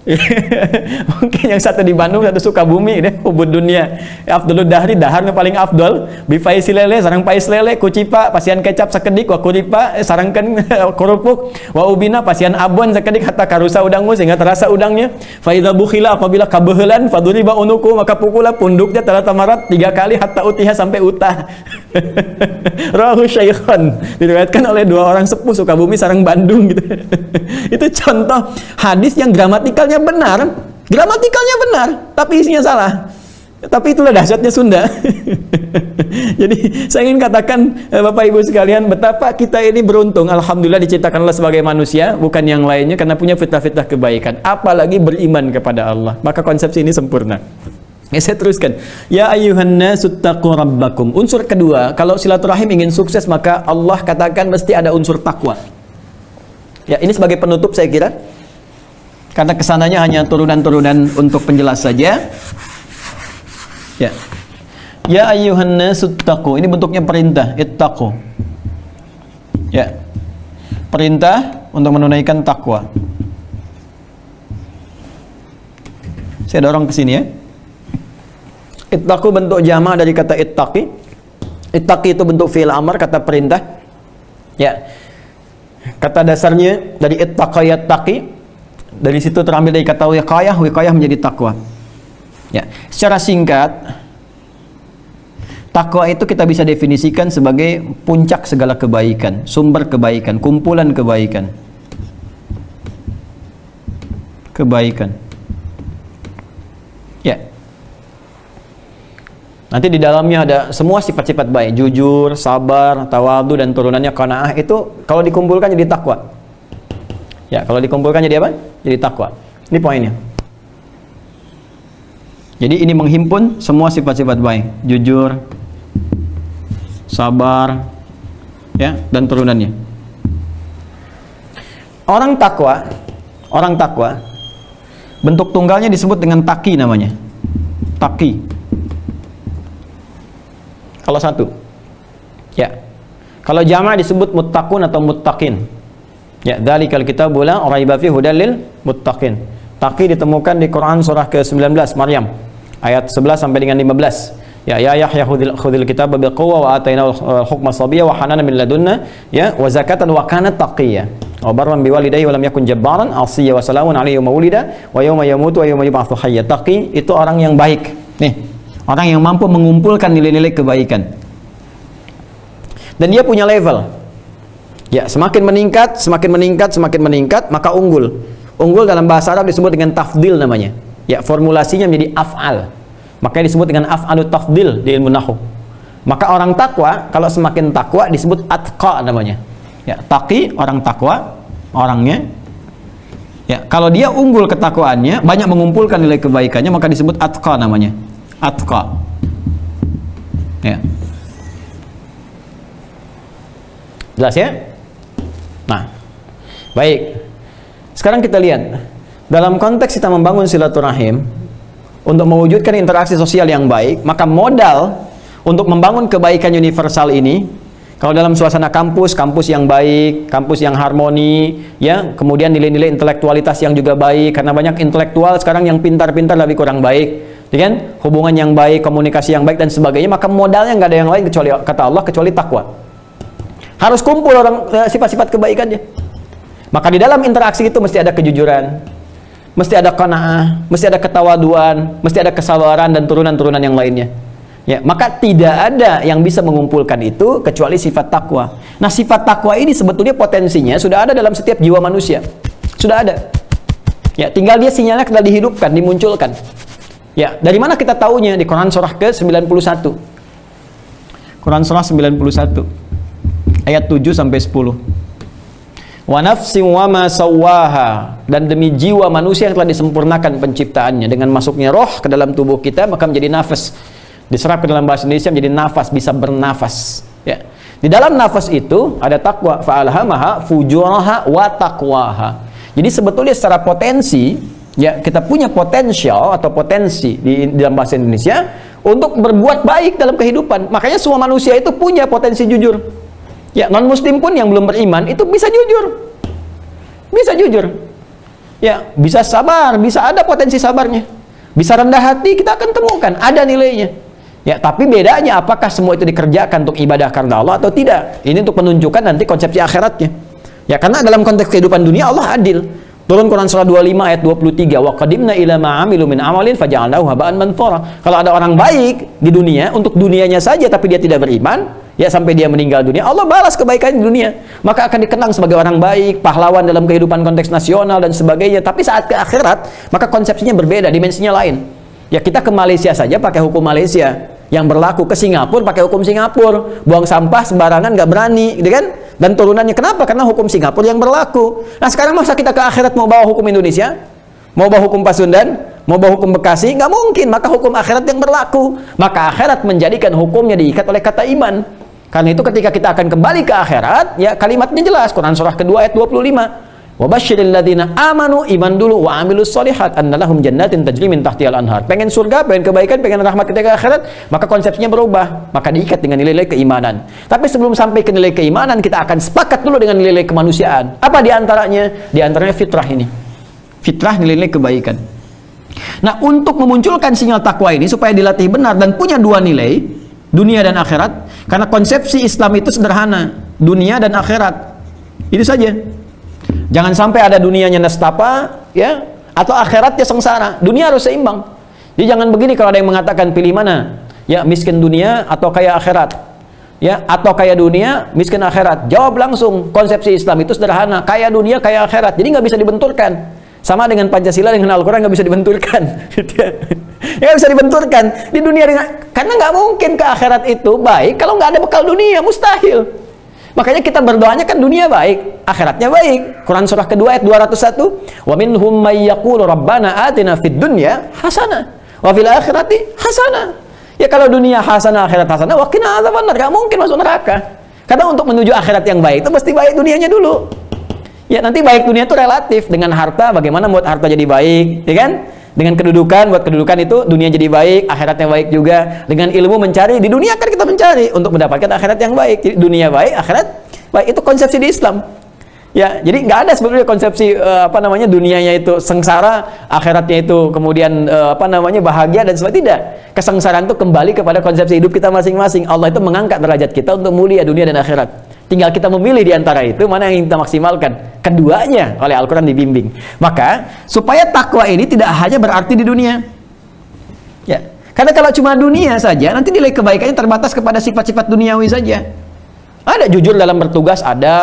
Mungkin yang satu di Bandung, satu Sukabumi deh, hubud dunia. Afdalud dahri, daharnya paling afdol. Bifai silele, sarang pais lele, kucipa, pasian kecap sekedik, wa kuripa, sarangkan kerupuk, wa ubina, pasian abon sekedik, hatta karusa udangmu sehingga terasa udangnya. Faidha bukhila, apabila kabehelan, faduriba unuku, maka pukula punduknya telah tamarat 3 kali, hatta utiha sampai utah. Rahu Syaikhan, diriwayatkan oleh 2 orang sepuh Sukabumi sarang Bandung gitu. Itu contoh hadis yang gramatikalnya benar, tapi isinya salah. Tapi itulah dahsyatnya Sunda. Jadi saya ingin katakan Bapak Ibu sekalian, betapa kita ini beruntung, alhamdulillah diciptakan Allah sebagai manusia, bukan yang lainnya, karena punya fitrah-fitrah kebaikan, apalagi beriman kepada Allah. Maka konsepsi ini sempurna. Ya, saya teruskan. Ya ayyuhan nasu taqu rabbakum. Unsur kedua, kalau silaturahim ingin sukses, maka Allah katakan mesti ada unsur takwa. Ya, ini sebagai penutup saya kira. Karena kesananya hanya turunan-turunan untuk penjelas saja. Ya. Ya ayyuhan nasu ittaqu. Ini bentuknya perintah, ittaqu. Ya. Perintah untuk menunaikan takwa. Saya dorong ke sini ya. Ittaqu bentuk jama' dari kata ittaqi. Ittaqi itu bentuk fi'il amr, kata perintah. Ya. Kata dasarnya dari ittaqa yattaqi. Dari situ terambil dari kata wiqayah, wiqayah menjadi takwa. Ya. Secara singkat, takwa itu kita bisa definisikan sebagai puncak segala kebaikan, sumber kebaikan, kumpulan kebaikan. Kebaikan. Ya. Nanti di dalamnya ada semua sifat-sifat baik, jujur, sabar, tawadu dan turunannya qanaah, itu kalau dikumpulkan jadi takwa. Ya, kalau dikumpulkan jadi apa? Jadi takwa. Ini poinnya. Jadi ini menghimpun semua sifat-sifat baik, jujur, sabar, ya, dan turunannya. Orang takwa, bentuk tunggalnya disebut dengan taqi namanya. Taqi. Kalau satu. Ya. Kalau jama' disebut muttaqun atau muttaqin. Ya, dzalikal kitabu la raiba fihi hudal lil muttaqin. Taqi ditemukan di Quran surah ke-19 Maryam ayat 11 sampai dengan 15. Ya Yahya khudhil kitaba biquwwah wa atainahu hukma sabiyya wa hananan min ladunna ya wa zakatan wa kana taqiyya wa barran biwalidayhi wa lam yakun jabbaran 'asiyya wa salamun 'alaihi yawma wulida wa yawma yamutu wa yawma yub'atsu hayya. Taqi itu orang yang baik. Nih, orang yang mampu mengumpulkan nilai-nilai kebaikan. Dan dia punya level. Ya, semakin meningkat, maka unggul. Unggul dalam bahasa Arab disebut dengan tafdil namanya. Ya, formulasinya menjadi af'al. Makanya disebut dengan af'alut tafdil di ilmu nahwu. Maka orang takwa, kalau semakin takwa disebut atqa namanya. Ya, taqi orang takwa, orangnya. Ya, kalau dia unggul ketakwaannya, banyak mengumpulkan nilai kebaikannya, maka disebut atqa namanya. Atqa. Ya. Jelas ya? Nah, baik. Sekarang kita lihat dalam konteks kita membangun silaturahim untuk mewujudkan interaksi sosial yang baik, maka modal untuk membangun kebaikan universal ini, kalau dalam suasana kampus yang baik, kampus yang harmoni, ya, kemudian nilai-nilai intelektualitas yang juga baik, karena banyak intelektual sekarang yang pintar-pintar tapi kurang baik, ya kan? Hubungan yang baik, komunikasi yang baik dan sebagainya, maka modalnya nggak ada yang lain kecuali kata Allah, kecuali takwa. Harus kumpul orang sifat-sifat kebaikannya. Maka di dalam interaksi itu mesti ada kejujuran, mesti ada qanaah, mesti ada ketawaduan, mesti ada kesabaran dan turunan-turunan yang lainnya. Ya, maka tidak ada yang bisa mengumpulkan itu kecuali sifat takwa. Nah, sifat takwa ini sebetulnya potensinya sudah ada dalam setiap jiwa manusia. Sudah ada. Ya, tinggal dia sinyalnya kena dihidupkan, dimunculkan. Ya, dari mana kita tahunya? Di Quran surah ke-91. Quran surah 91. Ayat 7 sampai 10. Wa nafsin wa ma sawwaha, dan demi jiwa manusia yang telah disempurnakan penciptaannya dengan masuknya roh ke dalam tubuh kita, maka menjadi nafas. Diserap ke dalam bahasa Indonesia menjadi nafas, bisa bernafas. Ya. Di dalam nafas itu ada takwa, fa'alhamaha fujuraha wa taqwaha. Jadi sebetulnya secara potensi, ya, kita punya potensial atau potensi di dalam bahasa Indonesia untuk berbuat baik dalam kehidupan. Makanya semua manusia itu punya potensi jujur. Ya, non-muslim pun yang belum beriman itu bisa jujur. Bisa jujur. Ya, bisa sabar, bisa ada potensi sabarnya. Bisa rendah hati, kita akan temukan, ada nilainya. Ya, tapi bedanya apakah semua itu dikerjakan untuk ibadah karena Allah atau tidak. Ini untuk menunjukkan nanti konsepsi akhiratnya. Ya, karena dalam konteks kehidupan dunia Allah adil. Turun Quran surah 25 ayat 23, wa qadimna ila ma 'amilu min amalin faja'alnahu haba'an manthura. Kalau ada orang baik di dunia untuk dunianya saja tapi dia tidak beriman, ya, sampai dia meninggal dunia, Allah balas kebaikan di dunia, maka akan dikenang sebagai orang baik, pahlawan dalam kehidupan konteks nasional dan sebagainya. Tapi saat ke akhirat, maka konsepsinya berbeda, dimensinya lain. Ya, kita ke Malaysia saja pakai hukum Malaysia yang berlaku, ke Singapura pakai hukum Singapura, buang sampah sembarangan nggak berani, gitu kan? Dan turunannya kenapa? Karena hukum Singapura yang berlaku. Nah, sekarang masa kita ke akhirat mau bawa hukum Indonesia, mau bawa hukum Pasundan, mau bawa hukum Bekasi? Nggak mungkin. Maka hukum akhirat yang berlaku. Maka akhirat menjadikan hukumnya diikat oleh kata iman. Karena itu ketika kita akan kembali ke akhirat, ya, kalimatnya jelas. Quran surah kedua ayat 25. Wa basyiril ladzina amanu, iman dulu, wa amilus sholihat annalahum jannatin tajri min tahtihal anhar. Pengen surga, pengen kebaikan, pengen rahmat ketika akhirat, maka konsepsinya berubah, maka diikat dengan nilai-nilai keimanan. Tapi sebelum sampai ke nilai keimanan, kita akan sepakat dulu dengan nilai-nilai kemanusiaan. Apa diantaranya? Diantaranya fitrah ini. Fitrah, nilai-nilai kebaikan. Nah, untuk memunculkan sinyal takwa ini supaya dilatih benar dan punya dua nilai, dunia dan akhirat, karena konsepsi Islam itu sederhana, dunia dan akhirat. Itu saja. Jangan sampai ada dunianya nestapa, ya, atau akhiratnya sengsara. Dunia harus seimbang. Jadi jangan begini kalau ada yang mengatakan pilih mana, ya, miskin dunia atau kaya akhirat, ya, atau kaya dunia, miskin akhirat. Jawab langsung. Konsepsi Islam itu sederhana, kaya dunia, kaya akhirat. Jadi nggak bisa dibenturkan. Sama dengan Pancasila dengan Al-Quran nggak bisa dibenturkan. Ya, nggak bisa dibenturkan di dunia karena nggak mungkin ke akhirat itu baik kalau nggak ada bekal dunia, mustahil. Makanya kita berdoanya kan dunia baik, akhiratnya baik. Quran surah kedua ayat 201, wa minhum may yaqulu rabbana atina fid dunya hasanah wa fil akhirati hasanah. Ya kalau dunia hasanah, akhirat hasanah, wa qina adzabannar, enggak mungkin masuk neraka. Karena untuk menuju akhirat yang baik itu mesti baik dunianya dulu. Ya, nanti baik dunia itu relatif. Dengan harta, bagaimana buat harta jadi baik, ya kan? Dengan kedudukan, buat kedudukan itu dunia jadi baik, akhiratnya baik juga. Dengan ilmu mencari, di dunia kan kita mencari untuk mendapatkan akhirat yang baik. Jadi dunia baik, akhirat baik, itu konsepsi di Islam. Ya, jadi nggak ada sebetulnya konsepsi dunianya itu sengsara, akhiratnya itu kemudian bahagia dan sebagainya. Tidak. Kesengsaraan itu kembali kepada konsepsi hidup kita masing-masing. Allah itu mengangkat derajat kita untuk mulia dunia dan akhirat. Tinggal kita memilih di antara itu mana yang kita maksimalkan. Keduanya oleh Al-Quran dibimbing. Maka supaya takwa ini tidak hanya berarti di dunia. Ya, karena kalau cuma dunia saja, nanti nilai kebaikannya terbatas kepada sifat-sifat duniawi saja. Ada jujur dalam bertugas, ada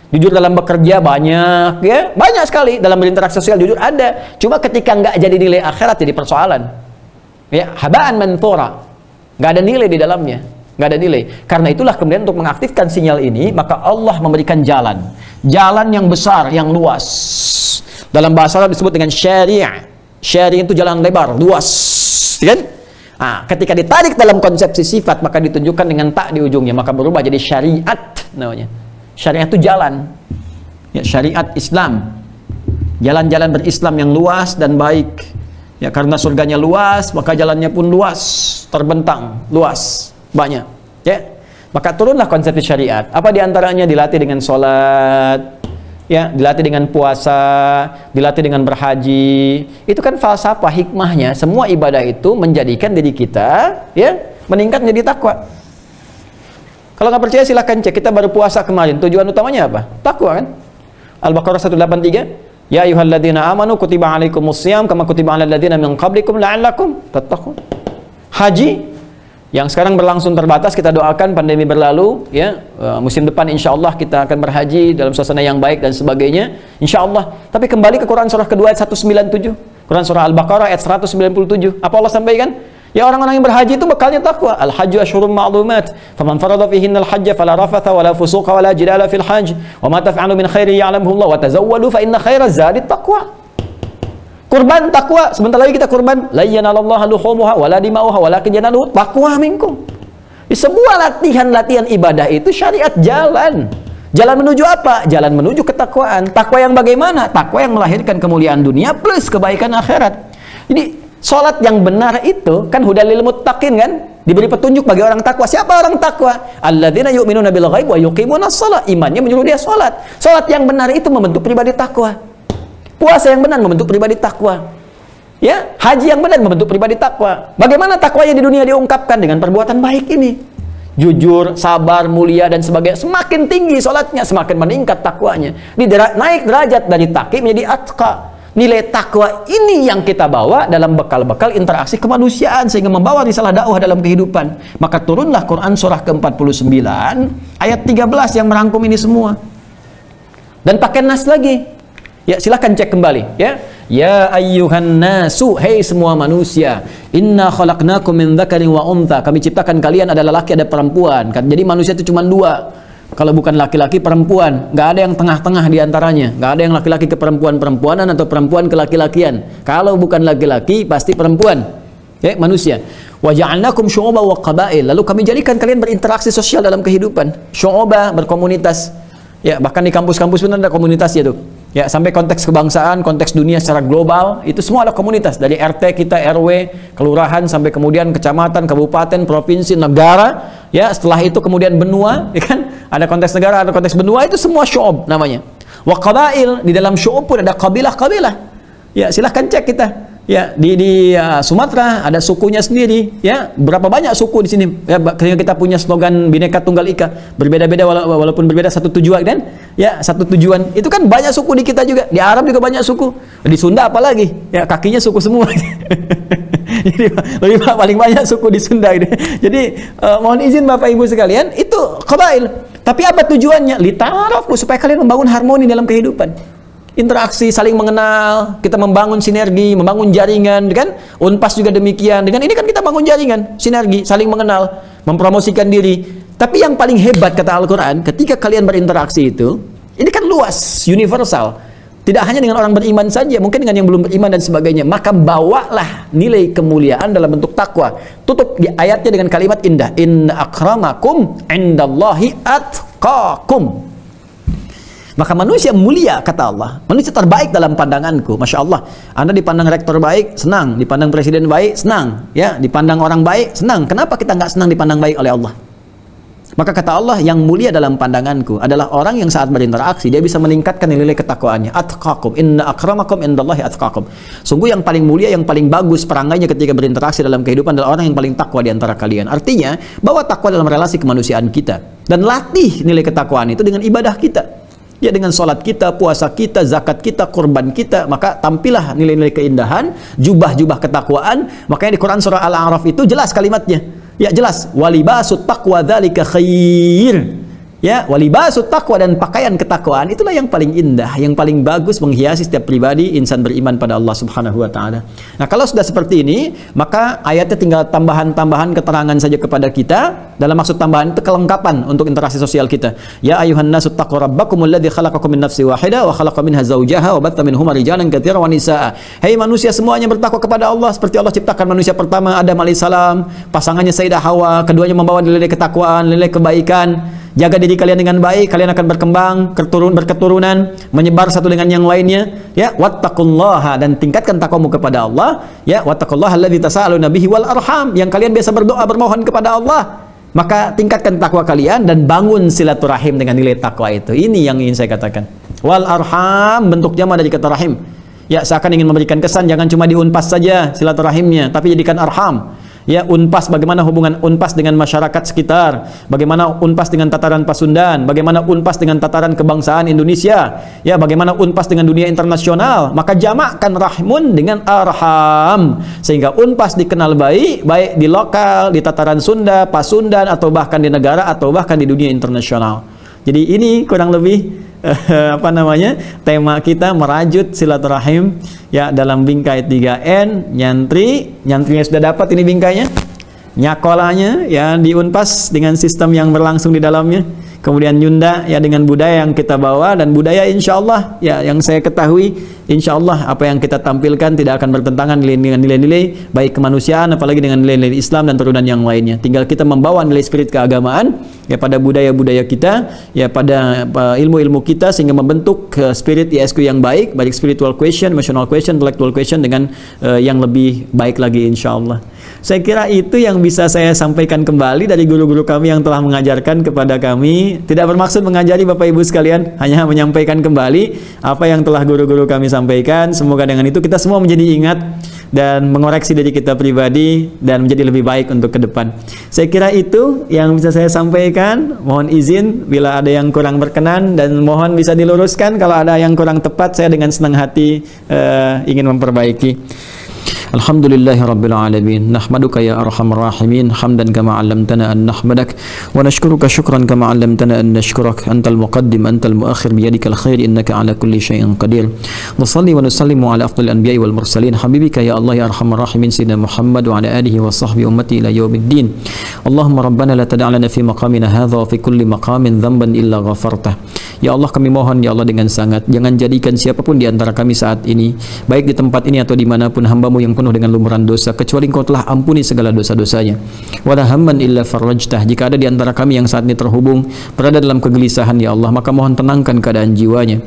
jujur dalam bekerja, banyak, ya, banyak sekali dalam berinteraksi sosial jujur ada. Cuma ketika nggak jadi nilai akhirat jadi persoalan. Ya, habaan manthura, nggak ada nilai di dalamnya. Nggak ada nilai. Karena itulah kemudian untuk mengaktifkan sinyal ini, maka Allah memberikan jalan yang besar, yang luas. Dalam bahasa Arab disebut dengan syariah. Syariah itu jalan lebar, luas, kan? Nah, ketika ditarik dalam konsepsi sifat, maka ditunjukkan dengan tak di ujungnya, maka berubah jadi syariat namanya. Syariat itu jalan, ya, syariat Islam, jalan-jalan berislam yang luas dan baik. Ya, karena surganya luas, maka jalannya pun luas, terbentang, luas, banyak, ya. Maka turunlah konsep syariat. Apa diantaranya? Dilatih dengan sholat, ya, dilatih dengan puasa, dilatih dengan berhaji. Itu kan falsafah, hikmahnya. Semua ibadah itu menjadikan diri kita, ya, meningkat menjadi takwa. Kalau nggak percaya silahkan cek. Kita baru puasa kemarin. Tujuan utamanya apa? Takwa, kan? Al-Baqarah 183. Ya ayyuhalladzina amanu kutiba alaikumussyam kama kutiba alal ladzina min qablikum la'allakum tattaqun. Haji yang sekarang berlangsung terbatas, kita doakan pandemi berlalu, ya, musim depan insya Allah kita akan berhaji dalam suasana yang baik dan sebagainya, insya Allah. Tapi kembali ke Quran surah kedua ayat 197, Quran surah Al-Baqarah ayat 197. Apa Allah sampaikan? Ya, orang-orang yang berhaji itu bekalnya takwa. Al-hajju asyhurun ma'lumat, faman farada fihinna al-hajja fala rafatha wala fusuqa wala jidala fil hajj, wa ma taf'alu min khairin ya'lamuhu Allah, wa tazawwadu fa inna khairaz zadi taqwa. Kurban, takwa. Sebentar lagi kita kurban. La yanalallaha luhumuha wala dima'uha walakin yanaluhu taqwa minkum. Di sebuah latihan ibadah itu syariat jalan. Jalan menuju apa? Jalan menuju ketakwaan. Takwa yang bagaimana? Takwa yang melahirkan kemuliaan dunia plus kebaikan akhirat. Jadi sholat yang benar itu kan hudal lil muttaqin, kan? Diberi petunjuk bagi orang takwa. Siapa orang takwa? Alladzina yu'minuna bil ghaib wa yuqimunas shalah. Imannya menyuruh dia sholat. Sholat yang benar itu membentuk pribadi takwa. Puasa yang benar membentuk pribadi takwa. Ya, haji yang benar membentuk pribadi takwa. Bagaimana takwanya di dunia diungkapkan? Dengan perbuatan baik ini. Jujur, sabar, mulia dan sebagainya. Semakin tinggi sholatnya, semakin meningkat takwanya. Naik derajat dari taqi menjadi atqa. Nilai takwa ini yang kita bawa dalam bekal-bekal interaksi kemanusiaan sehingga membawa risalah dakwah dalam kehidupan. Maka turunlah Quran surah ke-49 ayat 13 yang merangkum ini semua. Dan pakai nas lagi. Ya, silahkan cek kembali, ya. Ya ayyuhan nasu, hei semua manusia, inna khalaqnakum min dzakarin wa untha. Kami ciptakan kalian ada laki ada perempuan. Jadi manusia itu cuma dua. Kalau bukan laki-laki, perempuan. Nggak ada yang tengah-tengah di antaranya. Nggak ada yang laki-laki ke perempuan-perempuanan atau perempuan ke laki-lakian. Kalau bukan laki-laki, pasti perempuan. Ya, manusia. Wa ja'alnakum syu'uban wa qabail. Lalu kami jadikan kalian berinteraksi sosial dalam kehidupan. Syu'uban, berkomunitas. Ya, bahkan di kampus-kampus pun ada komunitasnya tuh. Ya, sampai konteks kebangsaan, konteks dunia secara global, itu semua ada komunitas. Dari RT kita, RW, kelurahan, sampai kemudian kecamatan, kabupaten, provinsi, negara. Ya, setelah itu kemudian benua, ya kan? Ada konteks negara, ada konteks benua, itu semua syu'ub namanya. Wa qabail, di dalam syu'ub pun ada kabilah-kabilah. Ya, silahkan cek kita. Ya, di Sumatera ada sukunya sendiri, ya. Berapa banyak suku di sini? Ya, kita punya slogan Bhinneka Tunggal Ika, berbeda-beda walaupun berbeda satu tujuan kan? Ya, satu tujuan. Itu kan banyak suku di kita juga. Di Arab juga banyak suku. Di Sunda apalagi? Ya, kakinya suku semua. Jadi lebih paling banyak suku di Sunda gitu. Jadi mohon izin Bapak Ibu sekalian, itu qabail. Tapi apa tujuannya? Litarafu, supaya kalian membangun harmoni dalam kehidupan. Interaksi, saling mengenal, kita membangun sinergi, membangun jaringan, kan? Unpas juga demikian. Dengan ini kan kita bangun jaringan, sinergi, saling mengenal, mempromosikan diri. Tapi yang paling hebat kata Al-Quran, ketika kalian berinteraksi itu, ini kan luas, universal. Tidak hanya dengan orang beriman saja, mungkin dengan yang belum beriman dan sebagainya. Maka bawalah nilai kemuliaan dalam bentuk takwa. Tutup di ayatnya dengan kalimat indah. Inna akramakum indallahi atqakum. Maka manusia mulia, kata Allah. Manusia terbaik dalam pandanganku. Masya Allah. Anda dipandang rektor baik, senang. Dipandang presiden baik, senang. Ya, dipandang orang baik, senang. Kenapa kita nggak senang dipandang baik oleh Allah? Maka kata Allah, yang mulia dalam pandanganku adalah orang yang saat berinteraksi, dia bisa meningkatkan nilai ketakwaannya. Atqakum. Inna akramakum indallahi atqakum. Sungguh yang paling mulia, yang paling bagus perangainya ketika berinteraksi dalam kehidupan adalah orang yang paling takwa di antara kalian. Artinya, bawa takwa dalam relasi kemanusiaan kita. Dan latih nilai ketakwaan itu dengan ibadah kita. Ya, dengan sholat kita, puasa kita, zakat kita, kurban kita, maka tampillah nilai-nilai keindahan, jubah-jubah ketakwaan. Makanya di Quran surah Al-A'raf itu jelas kalimatnya. Ya, jelas. Walibasut taqwa dzalika khair. Ya, walibasut taqwa, dan pakaian ketakwaan itulah yang paling indah, yang paling bagus menghiasi setiap pribadi insan beriman pada Allah Subhanahu wa taala. Nah, kalau sudah seperti ini, maka ayatnya tinggal tambahan-tambahan keterangan saja kepada kita. Dalam maksud tambahan itu kelengkapan untuk interaksi sosial kita. Ya ayuhan nasu taqu rabbakumul ladzi khalaqakum min nafsin wahidah wa khalaqa minha zawjaha wa batha minhuma rijalan katsiran wa nisaa. Hei manusia semuanya, bertakwa kepada Allah seperti Allah ciptakan manusia pertama Adam alaihissalam, pasangannya Sayyidah Hawa, keduanya membawa nilai ketakwaan, nilai kebaikan. Jaga diri kalian dengan baik, kalian akan berkembang, berketurunan, menyebar satu dengan yang lainnya. Ya, wattaqullaha, dan tingkatkan takwamu kepada Allah. Ya, wattaqullaha alladzi tasaaluna bihi wal arham, yang kalian biasa berdoa bermohon kepada Allah. Maka tingkatkan takwa kalian dan bangun silaturahim dengan nilai takwa itu. Ini yang ingin saya katakan. Wal arham, bentuk jama dari kata rahim. Ya, seakan ingin memberikan kesan jangan cuma diunpas saja silaturahimnya, tapi jadikan arham. Ya, unpas, bagaimana hubungan unpas dengan masyarakat sekitar, bagaimana unpas dengan tataran Pasundan, bagaimana unpas dengan tataran kebangsaan Indonesia, ya, bagaimana unpas dengan dunia internasional. Maka jamakkan rahmun dengan arham, sehingga unpas dikenal baik, baik di lokal, di tataran Sunda, Pasundan, atau bahkan di negara, atau bahkan di dunia internasional. Jadi ini kurang lebih tema kita, merajut silaturahim ya dalam bingkai 3N. Nyantrinya sudah dapat, ini bingkainya, nyakolanya ya di Unpas dengan sistem yang berlangsung di dalamnya, kemudian Nyunda ya dengan budaya yang kita bawa, dan budaya insya Allah ya yang saya ketahui, insya Allah apa yang kita tampilkan tidak akan bertentangan dengan nilai-nilai baik kemanusiaan, apalagi dengan nilai-nilai Islam dan turunan yang lainnya. Tinggal kita membawa nilai spirit keagamaan ya pada budaya-budaya kita, ya pada ilmu-ilmu kita, sehingga membentuk spirit ISQ yang baik, baik spiritual question, emotional question, intellectual question, dengan yang lebih baik lagi insya Allah. Saya kira itu yang bisa saya sampaikan kembali dari guru-guru kami yang telah mengajarkan kepada kami. Tidak bermaksud mengajari Bapak Ibu sekalian, hanya menyampaikan kembali apa yang telah guru-guru kami sampaikan. Semoga dengan itu kita semua menjadi ingat dan mengoreksi diri kita pribadi dan menjadi lebih baik untuk ke depan. Saya kira itu yang bisa saya sampaikan. Mohon izin bila ada yang kurang berkenan, dan mohon bisa diluruskan kalau ada yang kurang tepat. Saya dengan senang hati ingin memperbaiki. Alhamdulillahirabbil alamin, nahmaduka ya arhamar rahimin, hamdan kama 'allamtana an nahmadak, wa nashkuruka syukran kama 'allamtana an nashkurak, antal muqaddim antal muakhir biyadikal khair innaka 'ala kulli syai'in qadir. Wa shalli wa nusallimu 'ala afdhalil anbiya'i wal mursalin habibika ya Allah ya arhamar rahimin sayyidina Muhammad wa 'ala alihi wa sahbihi ummati ila yaumiddin. Allahumma rabbana la tada' lana fi maqamina hadha wa fi kulli maqamin dhanban illa ghafartah. Ya Allah, kami mohon ya Allah dengan sangat, jangan jadikan siapapun di antara kami saat ini, baik di tempat ini atau dimanapun, hamba-Mu yang penuh dengan lumuran dosa, kecuali Engkau telah ampuni segala dosa-dosanya. Wala hamman illa farajtah. Jika ada di antara kami yang saat ini terhubung berada dalam kegelisahan ya Allah, maka mohon tenangkan keadaan jiwanya.